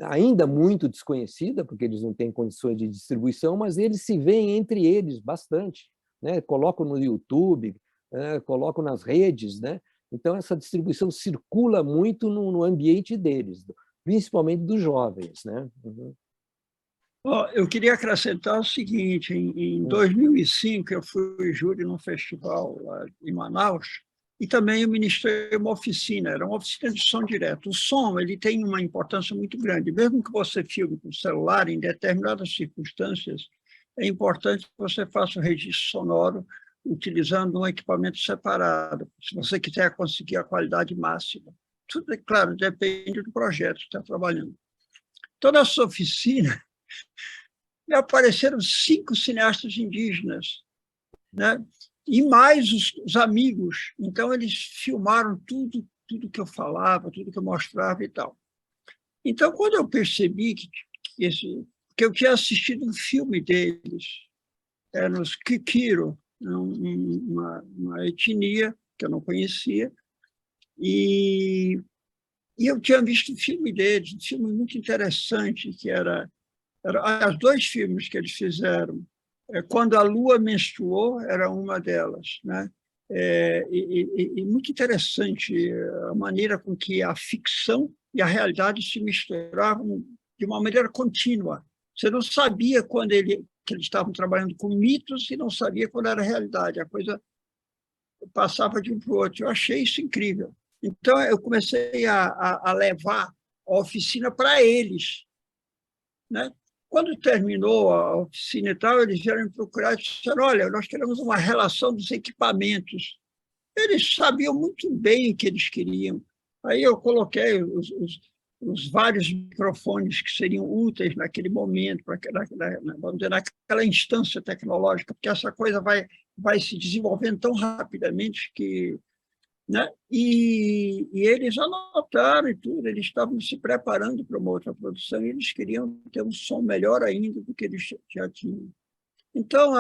ainda muito desconhecida, porque eles não têm condições de distribuição, mas eles se veem entre eles bastante, né? Colocam no YouTube, colocam nas redes, né? Então, essa distribuição circula muito no ambiente deles, principalmente dos jovens, né? Eu queria acrescentar o seguinte: em 2005, eu fui júri num festival lá em Manaus, e também eu ministrei uma oficina, era uma oficina de som direto. O som ele tem uma importância muito grande. Mesmo que você filme com celular, em determinadas circunstâncias, é importante que você faça o registro sonoro utilizando um equipamento separado, se você quiser conseguir a qualidade máxima. Tudo, é claro, depende do projeto que está trabalhando. Então, nessa oficina, me apareceram 5 cineastas indígenas, né? E mais os amigos. Então, eles filmaram tudo que eu falava, tudo que eu mostrava e tal. Então, quando eu percebi que eu tinha assistido um filme deles, era nos Kikiro, uma etnia que eu não conhecia, e eu tinha visto um filme deles, um filme muito interessante, que era os 2 filmes que eles fizeram. Quando a Lua Menstruou era uma delas, né? E muito interessante a maneira com que a ficção e a realidade se misturavam de uma maneira contínua. Você não sabia quando que eles estavam trabalhando com mitos e não sabia quando era realidade. A coisa passava de um para o outro. Eu achei isso incrível. Então, eu comecei a levar a oficina para eles, né? Quando terminou a oficina e tal, eles vieram me procurar e disseram, olha, nós queremos uma relação dos equipamentos. Eles sabiam muito bem o que eles queriam. Aí eu coloquei os vários microfones que seriam úteis naquele momento, vamos dizer, naquela instância tecnológica, porque essa coisa vai se desenvolvendo tão rapidamente que... Né? E eles anotaram e tudo, eles estavam se preparando para uma outra produção e eles queriam ter um som melhor ainda do que eles já tinham. Então,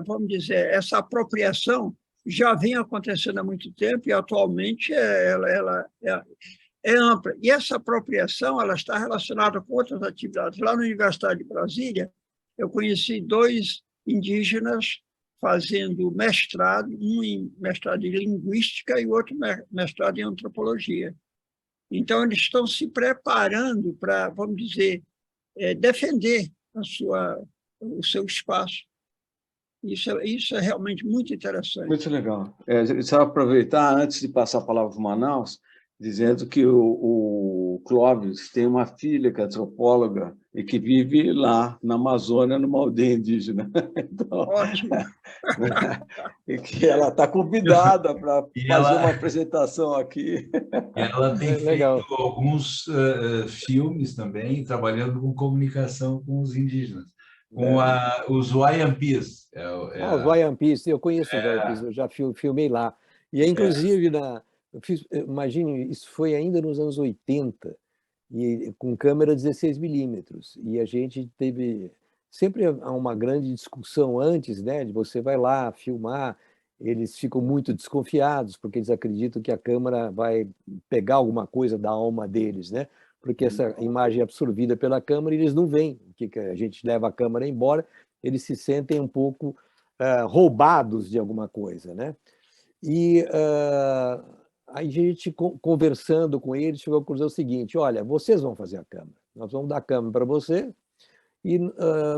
vamos dizer, essa apropriação já vem acontecendo há muito tempo e atualmente ela é ampla. E essa apropriação ela está relacionada com outras atividades. Lá na Universidade de Brasília, eu conheci 2 indígenas fazendo mestrado, um em mestrado em linguística e o outro mestrado em antropologia. Então, eles estão se preparando para, vamos dizer, defender o seu espaço. Isso é realmente muito interessante. Muito legal. Só aproveitar, antes de passar a palavra para o Manaus, dizendo que o Clóvis tem uma filha que é antropóloga e que vive lá na Amazônia, numa aldeia indígena. Então, ótimo. E que ela está convidada para fazer uma apresentação aqui. Ela tem feito alguns filmes também, trabalhando com comunicação com os indígenas, com os Waiampis. Os Waiampis, eu conheço os Waiampis, eu já filmei lá. E, inclusive, imagine, isso foi ainda nos anos 80, e, com câmera 16mm. E a gente teve... Sempre há uma grande discussão antes, né, de você vai lá filmar, eles ficam muito desconfiados, porque eles acreditam que a câmera vai pegar alguma coisa da alma deles, né? Porque essa imagem é absorvida pela câmera e eles não veem, que a gente leva a câmera embora, eles se sentem um pouco roubados de alguma coisa, né? E aí a gente, conversando com eles, chegou à conclusão seguinte, olha, vocês vão fazer a câmera, nós vamos dar a câmera para você e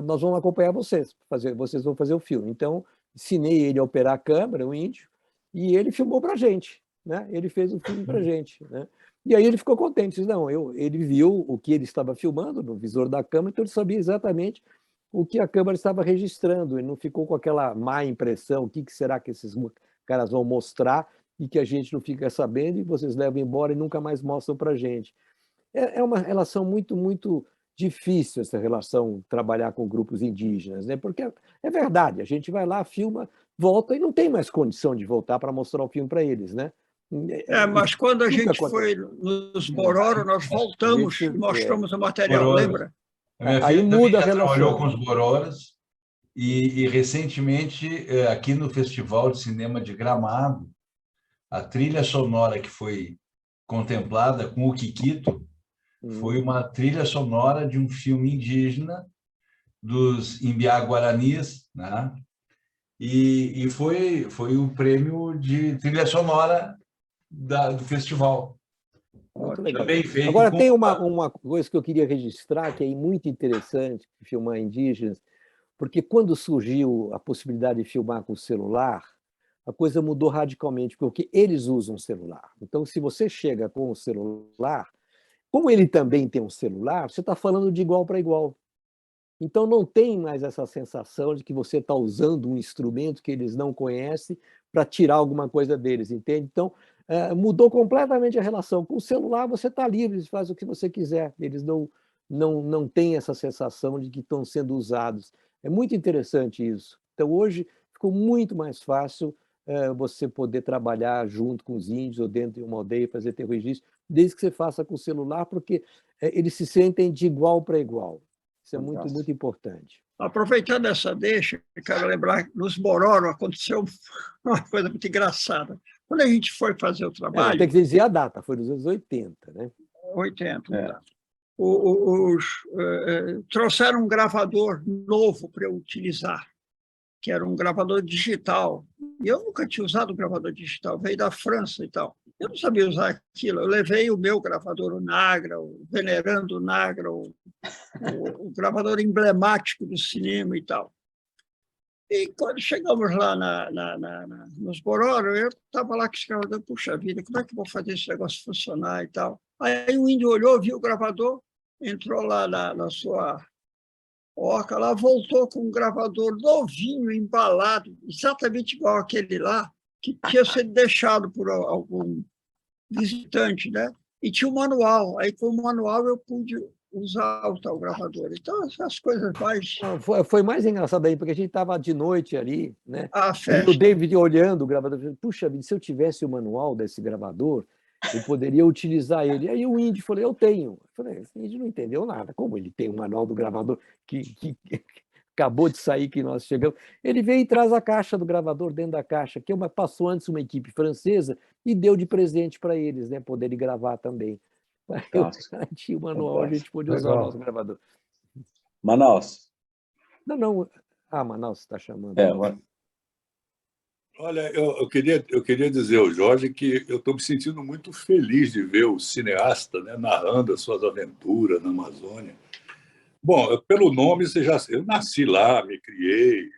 nós vamos acompanhar vocês, vocês vão fazer o filme. Então, ensinei ele a operar a câmera, o índio, e ele filmou para a gente, né? Ele fez o filme para a gente, né? E aí ele ficou contente, disse, não, ele viu o que ele estava filmando no visor da câmera, então ele sabia exatamente o que a câmera estava registrando, ele não ficou com aquela má impressão, o que será que esses caras vão mostrar e que a gente não fica sabendo e vocês levam embora e nunca mais mostram para a gente. É uma relação muito, muito difícil essa relação, trabalhar com grupos indígenas, né? Porque é verdade, a gente vai lá, filma, volta e não tem mais condição de voltar para mostrar o filme para eles, né? Mas quando a gente foi nos Bororo, nós voltamos e mostramos o material, lembra? Aí muda a relação. Trabalhou com os Bororas e recentemente, aqui no Festival de Cinema de Gramado, a trilha sonora que foi contemplada com o Kikito foi uma trilha sonora de um filme indígena dos Imbiá-Guaranis, né? E foi o prêmio de trilha sonora do festival. Muito legal. Agora, tem uma coisa que eu queria registrar, que é muito interessante, filmar indígenas, porque quando surgiu a possibilidade de filmar com celular, a coisa mudou radicalmente, porque eles usam celular. Então, se você chega com o celular, como ele também tem um celular, você está falando de igual para igual. Então, não tem mais essa sensação de que você está usando um instrumento que eles não conhecem para tirar alguma coisa deles, entende? Então, mudou completamente a relação. Com o celular, você está livre, você faz o que você quiser. Eles não têm essa sensação de que estão sendo usados. É muito interessante isso. Então, hoje, ficou muito mais fácil você poder trabalhar junto com os índios ou dentro de uma aldeia, fazer teu registro, desde que você faça com o celular, porque eles se sentem de igual para igual. Isso é muito, muito importante. Aproveitando essa deixa, quero lembrar que nos Bororo aconteceu uma coisa muito engraçada. Quando a gente foi fazer o trabalho... Tem que dizer a data, foi nos anos 80, né? 80, trouxeram um gravador novo para eu utilizar, que era um gravador digital. E eu nunca tinha usado um gravador digital, veio da França e tal. Eu não sabia usar aquilo. Eu levei o meu gravador, o Nagra, o Venerando Nagra, o gravador emblemático do cinema e tal. E quando chegamos lá nos Bororo, eu estava lá com esse gravador, puxa vida, como é que eu vou fazer esse negócio funcionar e tal? Aí o índio olhou, viu o gravador, entrou lá na sua oca, lá voltou com um gravador novinho, embalado, exatamente igual aquele lá, que tinha sido deixado por algum visitante, né? E tinha um manual. Aí, com o manual, eu pude usar o tal gravador. Então, essas coisas mais... Não, foi mais engraçado aí, porque a gente estava de noite ali, né? A E festa. o David olhando o gravador, falando, puxa vida, se eu tivesse o manual desse gravador, eu poderia utilizar ele. Aí o índio falou, eu tenho. Eu falei, esse índio não entendeu nada. Como ele tem o manual do gravador que acabou de sair, que nós chegamos? Ele veio e traz a caixa do gravador dentro da caixa, que passou antes uma equipe francesa e deu de presente para eles, né? Poderem gravar também. Eu tinha o manual, a gente pôde usar o nosso gravador. Manaus. Não. Ah, Manaus está chamando. Olha, eu queria dizer ao Jorge que eu estou me sentindo muito feliz de ver o cineasta, né, narrando as suas aventuras na Amazônia. Bom, pelo nome, eu nasci lá, me criei,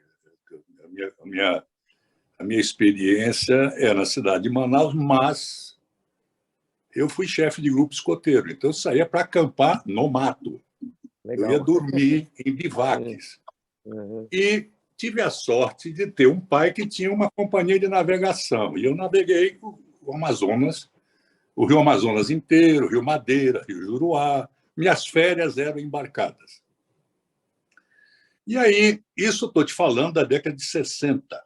a minha experiência é na cidade de Manaus, mas eu fui chefe de grupo escoteiro, então eu saía para acampar no mato. Legal. Eu ia dormir em bivaques. E tive a sorte de ter um pai que tinha uma companhia de navegação. E eu naveguei o Amazonas, o Rio Amazonas inteiro, Rio Madeira, Rio Juruá. Minhas férias eram embarcadas. E aí, isso estou te falando da década de 60.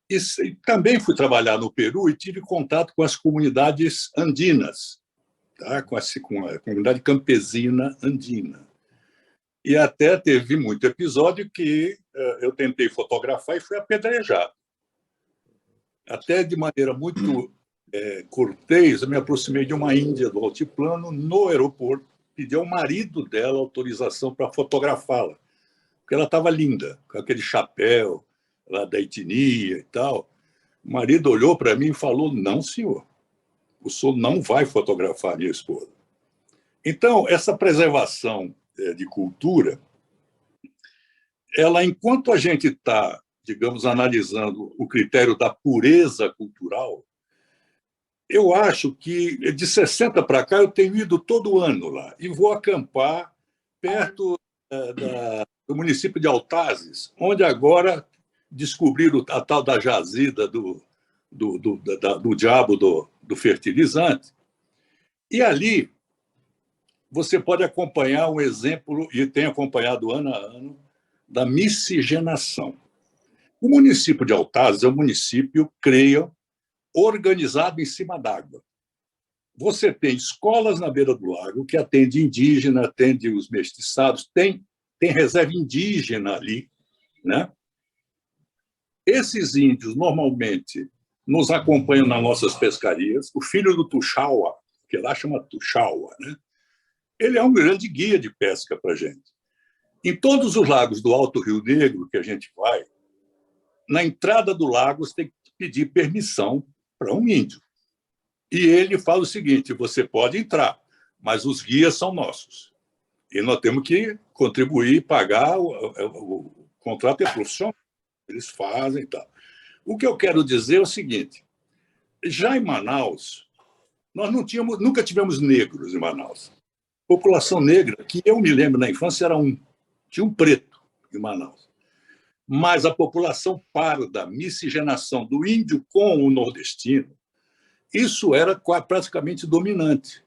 E também fui trabalhar no Peru e tive contato com as comunidades andinas, tá? com a comunidade campesina andina. E até teve muito episódio que eu tentei fotografar e fui apedrejado. Até de maneira muito cortês, eu me aproximei de uma índia do altiplano no aeroporto, pedi ao marido dela autorização para fotografá-la, porque ela estava linda, com aquele chapéu lá da etnia e tal. O marido olhou para mim e falou, não, senhor, o senhor não vai fotografar a minha esposa. Então, essa preservação de cultura, ela, enquanto a gente está, digamos, analisando o critério da pureza cultural, eu acho que de 60 para cá eu tenho ido todo ano lá e vou acampar perto do município de Altazes, onde agora descobriram a tal da jazida do diabo do fertilizante. E ali você pode acompanhar um exemplo, e tem acompanhado ano a ano, da miscigenação. O município de Altazes é um município, creio, organizado em cima d'água. Você tem escolas na beira do lago que atende indígena, atende os mestiçados, tem reserva indígena ali, né? Esses índios, normalmente, nos acompanham nas nossas pescarias. O filho do Tuxaua, que lá chama Tuxaua, né? Ele é um grande guia de pesca para a gente. Em todos os lagos do Alto Rio Negro que a gente vai, na entrada do lago você tem que pedir permissão para um índio. E ele fala o seguinte, você pode entrar, mas os guias são nossos. E nós temos que contribuir, pagar, o contrato é profissional, eles fazem e tal. O que eu quero dizer é o seguinte, já em Manaus, nós nunca tivemos negros em Manaus. População negra, que eu me lembro na infância, tinha um preto em Manaus. Mas a população parda, miscigenação do índio com o nordestino, isso era praticamente dominante.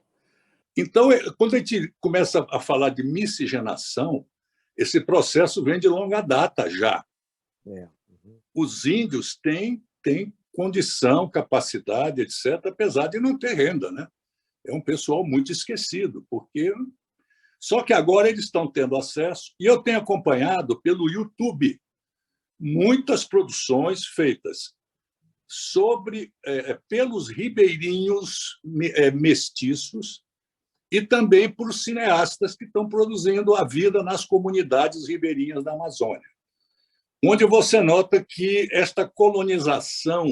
Então, quando a gente começa a falar de miscigenação, esse processo vem de longa data já. Os índios têm condição, capacidade, etc., apesar de não ter renda, né? É um pessoal muito esquecido, porque... Só que agora eles estão tendo acesso, e eu tenho acompanhado pelo YouTube muitas produções feitas pelos ribeirinhos mestiços e também por cineastas que estão produzindo a vida nas comunidades ribeirinhas da Amazônia, onde você nota que esta colonização,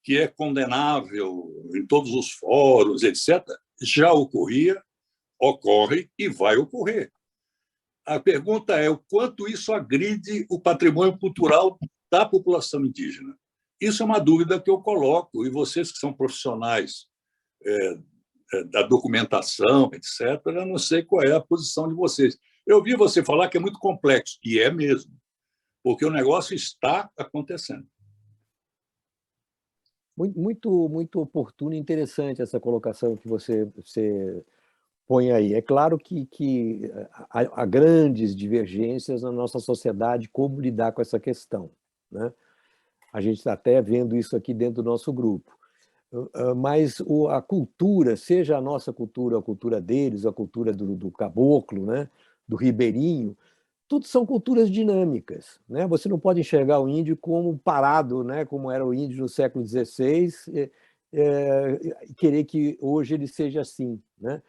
que é condenável em todos os fóruns, etc., já ocorria, ocorre e vai ocorrer. a pergunta é o quanto isso agride o patrimônio cultural da população indígena. Isso é uma dúvida que eu coloco, e vocês que são profissionais da documentação, etc., eu não sei qual é a posição de vocês. Eu ouvi você falar que é muito complexo, e é mesmo, porque o negócio está acontecendo. Muito oportuno e interessante essa colocação que você põe aí. É claro que há grandes divergências na nossa sociedade como lidar com essa questão, né? A gente está até vendo isso aqui dentro do nosso grupo. Mas a cultura, seja a nossa cultura, a cultura deles, a cultura do caboclo, né? Do ribeirinho, tudo são culturas dinâmicas, né? Você não pode enxergar o índio como parado, né? Como era o índio no século XVI, e querer que hoje ele seja assim, né?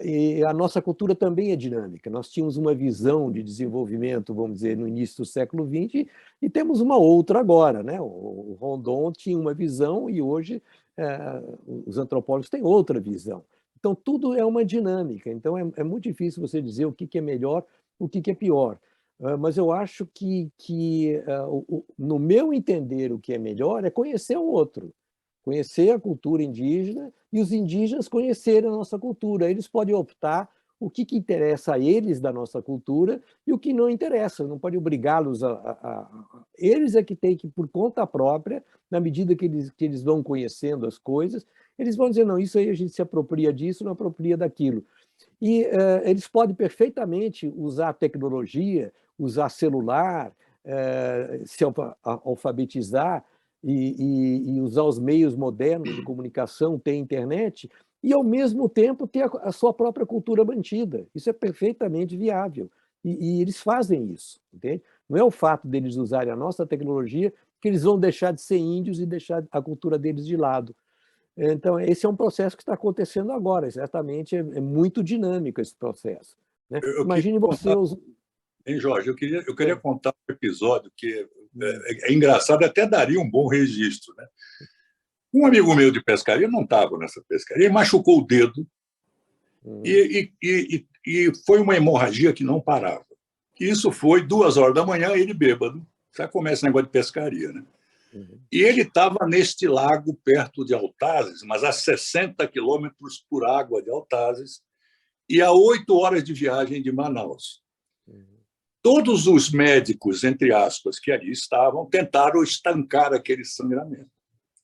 E a nossa cultura também é dinâmica. Nós tínhamos uma visão de desenvolvimento, vamos dizer, no início do século XX, e temos uma outra agora, né? O Rondon tinha uma visão e hoje os antropólogos têm outra visão. Então, tudo é uma dinâmica. Então, é muito difícil você dizer o que é melhor, o que é pior. Mas eu acho que no meu entender, o que é melhor é conhecer o outro, conhecer a cultura indígena e os indígenas conhecerem a nossa cultura. Eles podem optar o que interessa a eles da nossa cultura e o que não interessa. Não pode obrigá-los Eles é que têm que, por conta própria, na medida que eles vão conhecendo as coisas, eles vão dizer, não, isso aí a gente se apropria disso, não apropria daquilo. E eles podem perfeitamente usar tecnologia, usar celular, se alfabetizar e usar os meios modernos de comunicação, ter internet, e, ao mesmo tempo, ter a sua própria cultura mantida. Isso é perfeitamente viável. E eles fazem isso, entende? Não é o fato deles usarem a nossa tecnologia que eles vão deixar de ser índios e deixar a cultura deles de lado. Então, esse é um processo que está acontecendo agora. Certamente é muito dinâmico esse processo, né? Imagine você... Hein, Jorge, eu queria contar um episódio que é engraçado, até daria um bom registro, né? Um amigo meu de pescaria não estava nessa pescaria, ele machucou o dedo e foi uma hemorragia que não parava. Isso foi 2h da manhã, ele bêbado. Já começa o negócio de pescaria, né? E ele estava neste lago perto de Altazes, mas a 60 quilômetros por água de Altazes, e a 8 horas de viagem de Manaus. Todos os médicos, entre aspas, que ali estavam, tentaram estancar aquele sangramento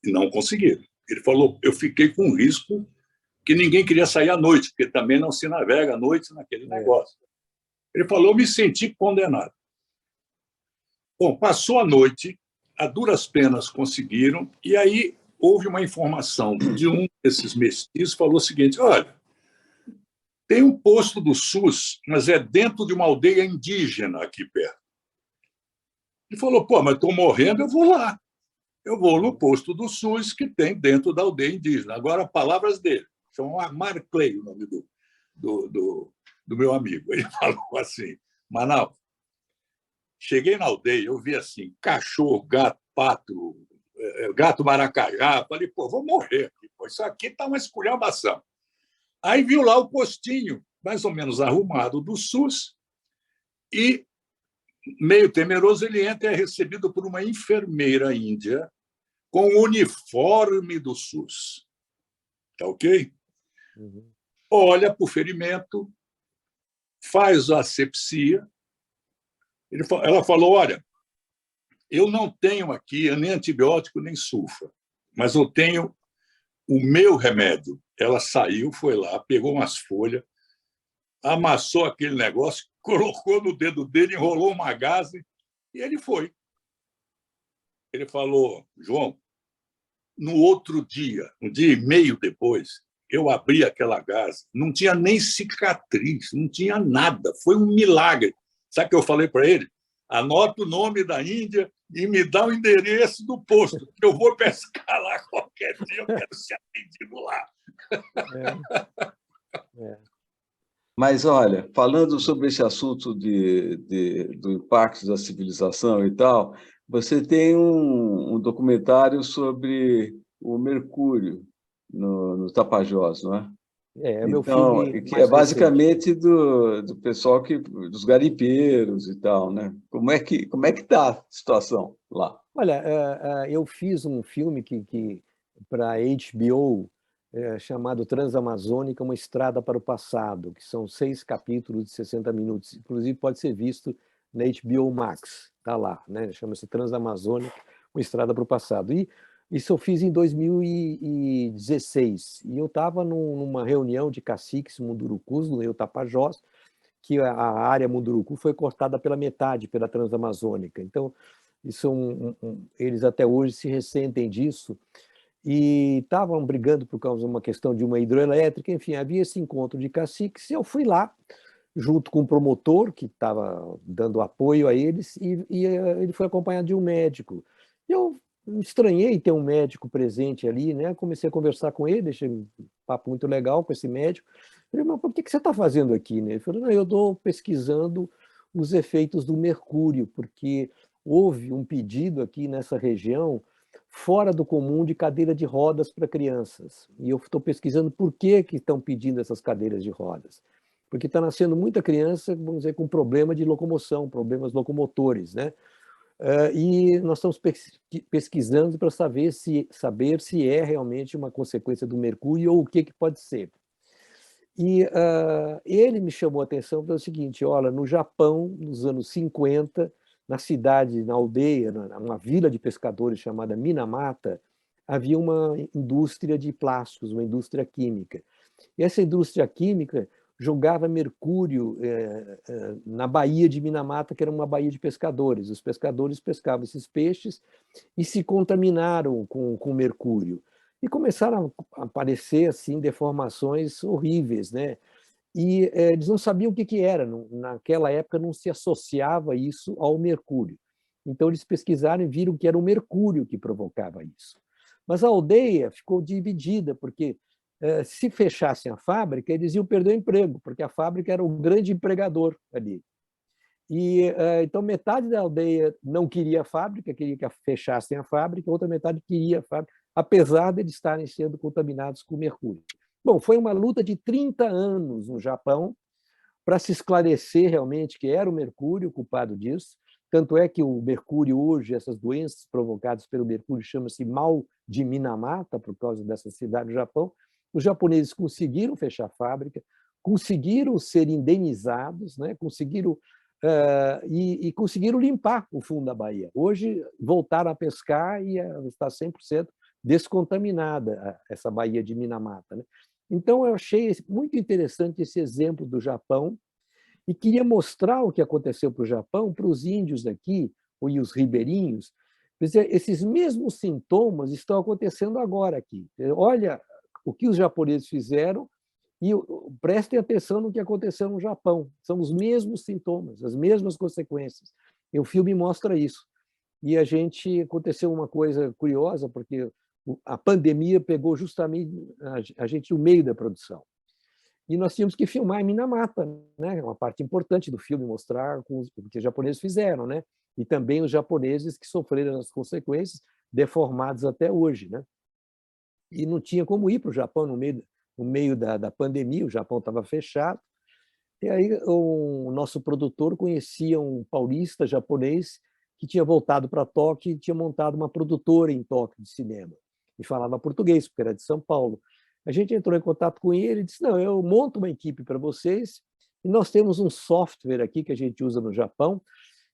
e não conseguiram. Ele falou, eu fiquei com um risco que ninguém queria sair à noite, porque também não se navega à noite naquele negócio. Ele falou, eu me senti condenado. Bom, passou a noite, a duras penas conseguiram, e aí houve uma informação de um desses mestiços, falou o seguinte, olha, tem um posto do SUS, mas é dentro de uma aldeia indígena aqui perto. Ele falou, pô, mas estou morrendo, eu vou lá. Eu vou no posto do SUS que tem dentro da aldeia indígena. Agora, palavras dele. Chama Marclay, o nome do meu amigo. Ele falou assim, Manaus, cheguei na aldeia, eu vi assim, cachorro, gato, pato, gato maracajá. Falei, pô, vou morrer aqui. Pô, isso aqui está uma esculhambação. Aí viu lá o postinho, mais ou menos arrumado, do SUS, e, meio temeroso, ele entra e é recebido por uma enfermeira índia com o uniforme do SUS. Tá ok? Olha para o ferimento, faz a asepsia. Ela falou, olha, eu não tenho aqui nem antibiótico, nem sulfa, mas eu tenho o meu remédio. Ela saiu, foi lá, pegou umas folhas, amassou aquele negócio, colocou no dedo dele, enrolou uma gaze e ele foi. Ele falou, João, no outro dia, um dia e meio depois, eu abri aquela gaze, não tinha nem cicatriz, não tinha nada, foi um milagre. Sabe o que eu falei para ele? Anota o nome da Índia e me dá o endereço do posto, que eu vou pescar lá qualquer dia, eu quero ser atendido lá. Mas, olha, falando sobre esse assunto do impacto da civilização e tal, você tem um documentário sobre o mercúrio no Tapajós, não é? É meu Então, filme que é mais recente. basicamente do pessoal dos garimpeiros e tal, né? Como é que está a situação lá? Olha, eu fiz um filme para HBO chamado Transamazônica, uma estrada para o passado, que são 6 capítulos de 60 minutos. Inclusive pode ser visto na HBO Max, está lá, né? Chama-se Transamazônica, uma estrada para o passado. E isso eu fiz em 2016. E eu estava numa reunião de caciques mundurucus, no Rio Tapajós, que a área Munduruku foi cortada pela metade pela Transamazônica. Então, isso eles até hoje se ressentem disso e estavam brigando por causa de uma questão de uma hidroelétrica. Enfim, havia esse encontro de caciques e eu fui lá junto com o promotor que estava dando apoio a eles e ele foi acompanhado de um médico. Eu estranhei ter um médico presente ali, né? Comecei a conversar com ele, deixei um papo muito legal com esse médico. Falei, mas por que você está fazendo aqui? Ele falou, não, eu estou pesquisando os efeitos do mercúrio, porque houve um pedido aqui nessa região fora do comum de cadeira de rodas para crianças. E eu estou pesquisando por que estão pedindo essas cadeiras de rodas. Porque está nascendo muita criança, vamos dizer, com problema de locomoção, problemas locomotores, né? E nós estamos pesquisando para saber se é realmente uma consequência do mercúrio ou o que pode ser. E ele me chamou a atenção pelo seguinte, olha, no Japão, nos anos 50, na cidade, na aldeia, numa vila de pescadores chamada Minamata, havia uma indústria de plásticos, uma indústria química. E essa indústria química jogava mercúrio na baía de Minamata, que era uma baía de pescadores. Os pescadores pescavam esses peixes e se contaminaram com mercúrio. E começaram a aparecer assim, deformações horríveis, né? E eles não sabiam o que era. Naquela época não se associava isso ao mercúrio. Então eles pesquisaram e viram que era o mercúrio que provocava isso. Mas a aldeia ficou dividida, porque se fechassem a fábrica, eles iam perder o emprego, porque a fábrica era o grande empregador ali. E então metade da aldeia não queria a fábrica, queria que fechassem a fábrica, a outra metade queria a fábrica, apesar de eles estarem sendo contaminados com mercúrio. Bom, foi uma luta de 30 anos no Japão para se esclarecer realmente que era o mercúrio o culpado disso. Tanto é que o mercúrio hoje, essas doenças provocadas pelo mercúrio, chama-se mal de Minamata, por causa dessa cidade do Japão. Os japoneses conseguiram fechar a fábrica, conseguiram ser indenizados, né? Conseguiram e conseguiram limpar o fundo da baía. Hoje voltaram a pescar e está 100% descontaminada essa baía de Minamata, né? Então eu achei muito interessante esse exemplo do Japão e queria mostrar o que aconteceu para o Japão, para os índios daqui, e os ribeirinhos. Esses mesmos sintomas estão acontecendo agora aqui. Olha o que os japoneses fizeram e prestem atenção no que aconteceu no Japão. São os mesmos sintomas, as mesmas consequências. E o filme mostra isso. E aconteceu uma coisa curiosa, porque a pandemia pegou justamente a gente no meio da produção. E nós tínhamos que filmar em Minamata, né? Uma parte importante do filme, mostrar o que os japoneses fizeram, né? E também os japoneses que sofreram as consequências, deformados até hoje, né? E não tinha como ir para o Japão no meio da pandemia, o Japão estava fechado. E aí o nosso produtor conhecia um paulista japonês que tinha voltado para Tóquio e tinha montado uma produtora em Tóquio de cinema. E falava português, porque era de São Paulo. A gente entrou em contato com ele e disse, não, eu monto uma equipe para vocês e nós temos um software aqui que a gente usa no Japão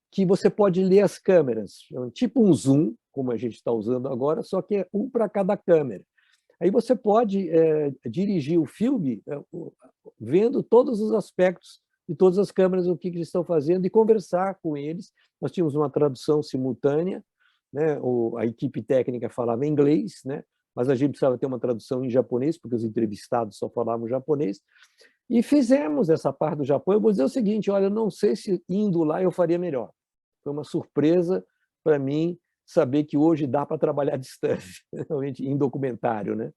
que você pode ler as câmeras, tipo um zoom, como a gente está usando agora, só que é um para cada câmera. Aí você pode dirigir o filme vendo todos os aspectos de todas as câmeras, o que eles estão fazendo, e conversar com eles. Nós tínhamos uma tradução simultânea, né? A equipe técnica falava inglês, né? Mas a gente precisava ter uma tradução em japonês, porque os entrevistados só falavam japonês. E fizemos essa parte do Japão. Eu vou dizer o seguinte, olha, eu não sei se indo lá eu faria melhor. Foi uma surpresa para mim saber que hoje dá para trabalhar à distância, realmente em documentário, né?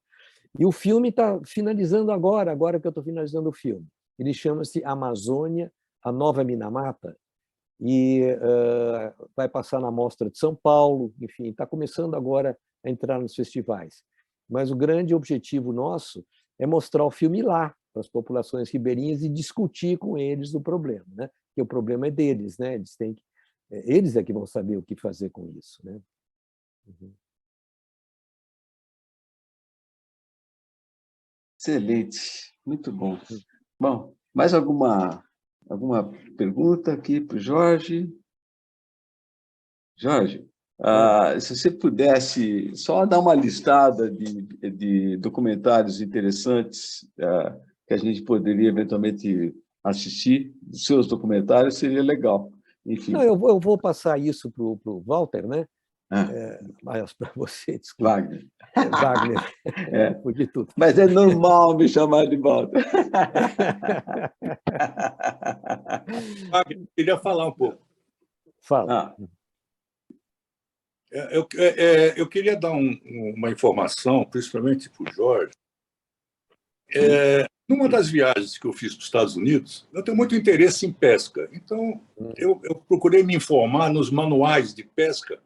E o filme está finalizando agora que eu estou finalizando o filme. Ele chama-se Amazônia, a Nova Minamata, e vai passar na Mostra de São Paulo, enfim, está começando agora a entrar nos festivais. Mas o grande objetivo nosso é mostrar o filme lá, para as populações ribeirinhas e discutir com eles o problema, né? Porque o problema é deles, né? Eles é que vão saber o que fazer com isso, né? Uhum. Excelente, muito bom. Bom, mais alguma pergunta aqui para o Jorge? Jorge, se você pudesse só dar uma listada de documentários interessantes que a gente poderia eventualmente assistir, dos seus documentários, seria legal. Enfim. Não, eu vou passar isso para o Walter, né? Mas para você, desculpa. Wagner. Wagner, de tudo. Mas é normal me chamar de Walter. Wagner, eu queria falar um pouco. Fala. Eu queria dar uma informação, principalmente para o Jorge. Numa das viagens que eu fiz para os Estados Unidos, eu tenho muito interesse em pesca. Então, eu procurei me informar nos manuais de pesca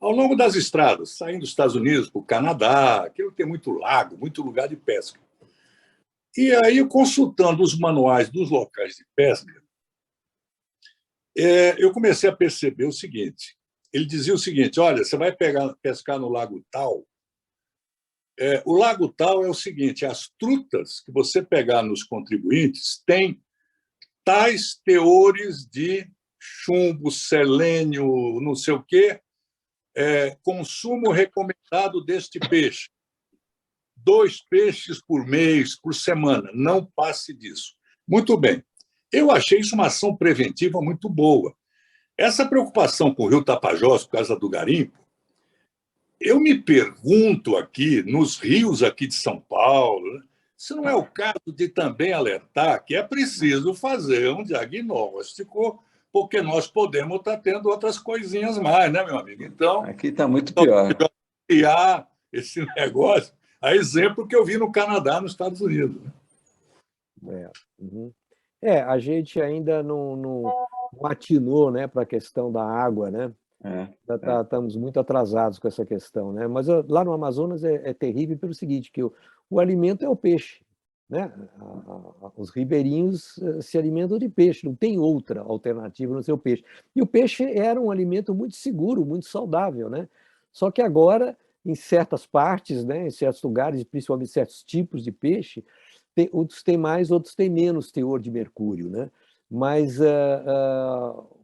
ao longo das estradas, saindo dos Estados Unidos para o Canadá, aquilo tem muito lago, muito lugar de pesca. E aí, consultando os manuais dos locais de pesca, eu comecei a perceber o seguinte. Ele dizia o seguinte: olha, você vai pescar no lago tal. O lago tal é o seguinte: as trutas que você pegar nos contribuintes têm tais teores de chumbo, selênio, não sei o quê, consumo recomendado deste peixe. 2 peixes por mês, por semana, não passe disso. Muito bem. Eu achei isso uma ação preventiva muito boa. Essa preocupação com o Rio Tapajós por causa do garimpo, eu me pergunto aqui, nos rios aqui de São Paulo, né, se não é o caso de também alertar que é preciso fazer um diagnóstico, porque nós podemos estar tendo outras coisinhas mais, né, meu amigo? Então, aqui está muito pior. Criar esse negócio, a exemplo que eu vi no Canadá, nos Estados Unidos. A gente ainda não atinou, né, para a questão da água, né? Estamos muito atrasados com essa questão, né? Mas lá no Amazonas é terrível pelo seguinte, que o alimento é o peixe, né? Os ribeirinhos se alimentam de peixe, não tem outra alternativa no seu peixe. E o peixe era um alimento muito seguro, muito saudável, né? Só que agora, em certas partes, né, em certos lugares, principalmente certos tipos de peixe, outros têm mais, outros têm menos teor de mercúrio, né? Mas,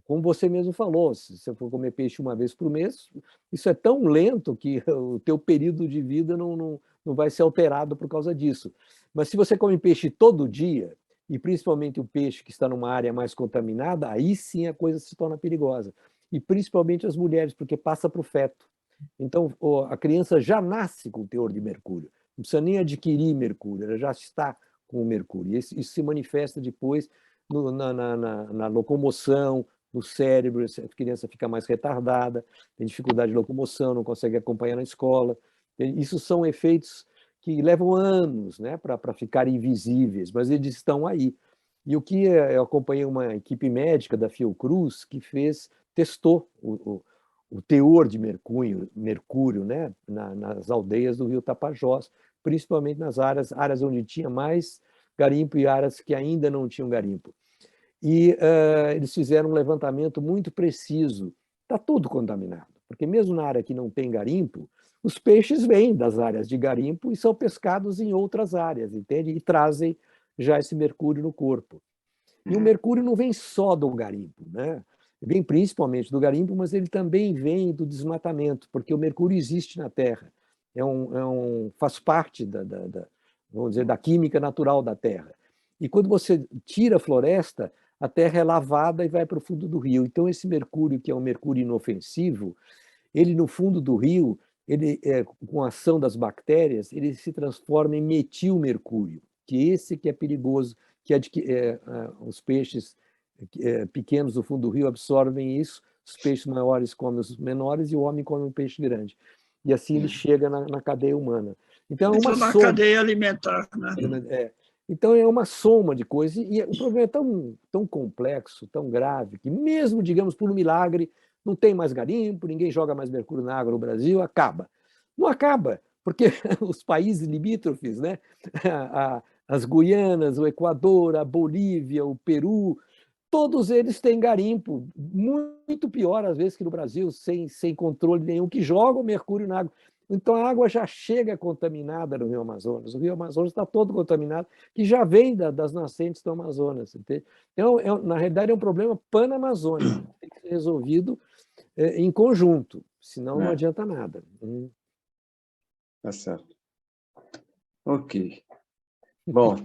como você mesmo falou, se você for comer peixe uma vez por mês, isso é tão lento que o teu período de vida não vai ser alterado por causa disso. Mas se você come peixe todo dia, e principalmente o peixe que está numa área mais contaminada, aí sim a coisa se torna perigosa. E principalmente as mulheres, porque passa para o feto. Então, a criança já nasce com teor de mercúrio. Não precisa nem adquirir mercúrio, ela já está com o mercúrio. Isso se manifesta depois na locomoção, no cérebro, a criança fica mais retardada, tem dificuldade de locomoção, não consegue acompanhar na escola. Isso são efeitos que levam anos, né, para ficarem invisíveis, mas eles estão aí. E o que eu acompanhei uma equipe médica da Fiocruz que testou o teor de mercúrio, né, nas aldeias do Rio Tapajós, principalmente nas áreas onde tinha mais garimpo e áreas que ainda não tinham garimpo. E eles fizeram um levantamento muito preciso. Está tudo contaminado, porque mesmo na área que não tem garimpo, os peixes vêm das áreas de garimpo e são pescados em outras áreas, entende? E trazem já esse mercúrio no corpo. E o mercúrio não vem só do garimpo, né? Vem principalmente do garimpo, mas ele também vem do desmatamento, porque o mercúrio existe na Terra. Faz parte vamos dizer, da química natural da Terra. E quando você tira a floresta, a terra é lavada e vai para o fundo do rio. Então, esse mercúrio, que é um mercúrio inofensivo, ele no fundo do rio, com a ação das bactérias, ele se transforma em metilmercúrio, que esse que é perigoso, que os peixes pequenos do fundo do rio absorvem isso, os peixes maiores comem os menores e o homem come um peixe grande. E assim ele chega na cadeia humana. Então, é uma soma. Cadeia alimentar, né? Então, é uma soma de coisas, e o problema é tão complexo, tão grave, que mesmo, digamos, por um milagre, não tem mais garimpo, ninguém joga mais mercúrio na água no Brasil, acaba. Não acaba, porque os países limítrofes, né? As Guianas, o Equador, a Bolívia, o Peru, todos eles têm garimpo, muito pior às vezes que no Brasil, sem controle nenhum, que jogam mercúrio na água. Então a água já chega contaminada no Rio Amazonas. O Rio Amazonas está todo contaminado, que já vem das nascentes do Amazonas. Entende? Então, na realidade, é um problema pan-amazônico, tem que ser resolvido em conjunto, senão não adianta nada. Tá certo. Ok. Bom,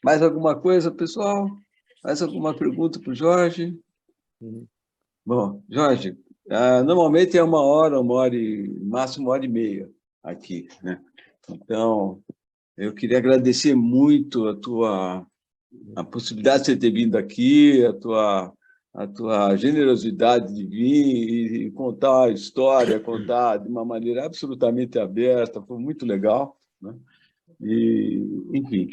mais alguma coisa, pessoal? Mais alguma pergunta para o Jorge? Bom, Jorge, normalmente é 1 hora, máximo 1h30 aqui, né? Então, eu queria agradecer muito a possibilidade de você ter vindo aqui, a tua generosidade de vir e contar a história, contar de uma maneira absolutamente aberta, foi muito legal, né? E, enfim,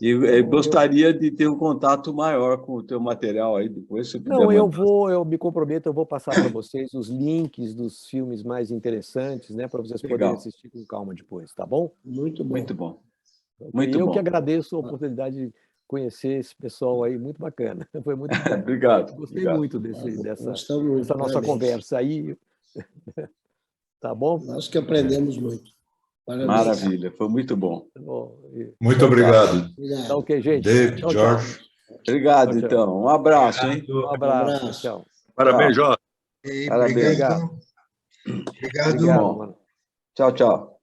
eu gostaria de ter um contato maior com o teu material aí depois. Se Não, eu me comprometo, eu vou passar para vocês os links dos filmes mais interessantes, né, para vocês poderem assistir com calma depois, tá bom? Muito bom. Muito bom. Eu que agradeço a oportunidade de conhecer esse pessoal aí, muito bacana. Foi muito bom. Obrigado. Gostei muito dessa nossa conversa aí. Tá bom? Nós que aprendemos muito. Parabéns. Maravilha, foi muito bom. Muito obrigado. Tá ok, gente. David, tchau, Jorge. tchau. Obrigado, Tchau, tchau. então. Um abraço, hein? Um abraço. Tchau. Parabéns, Jorge. Parabéns. Obrigado. Obrigado, mano. Tchau, tchau.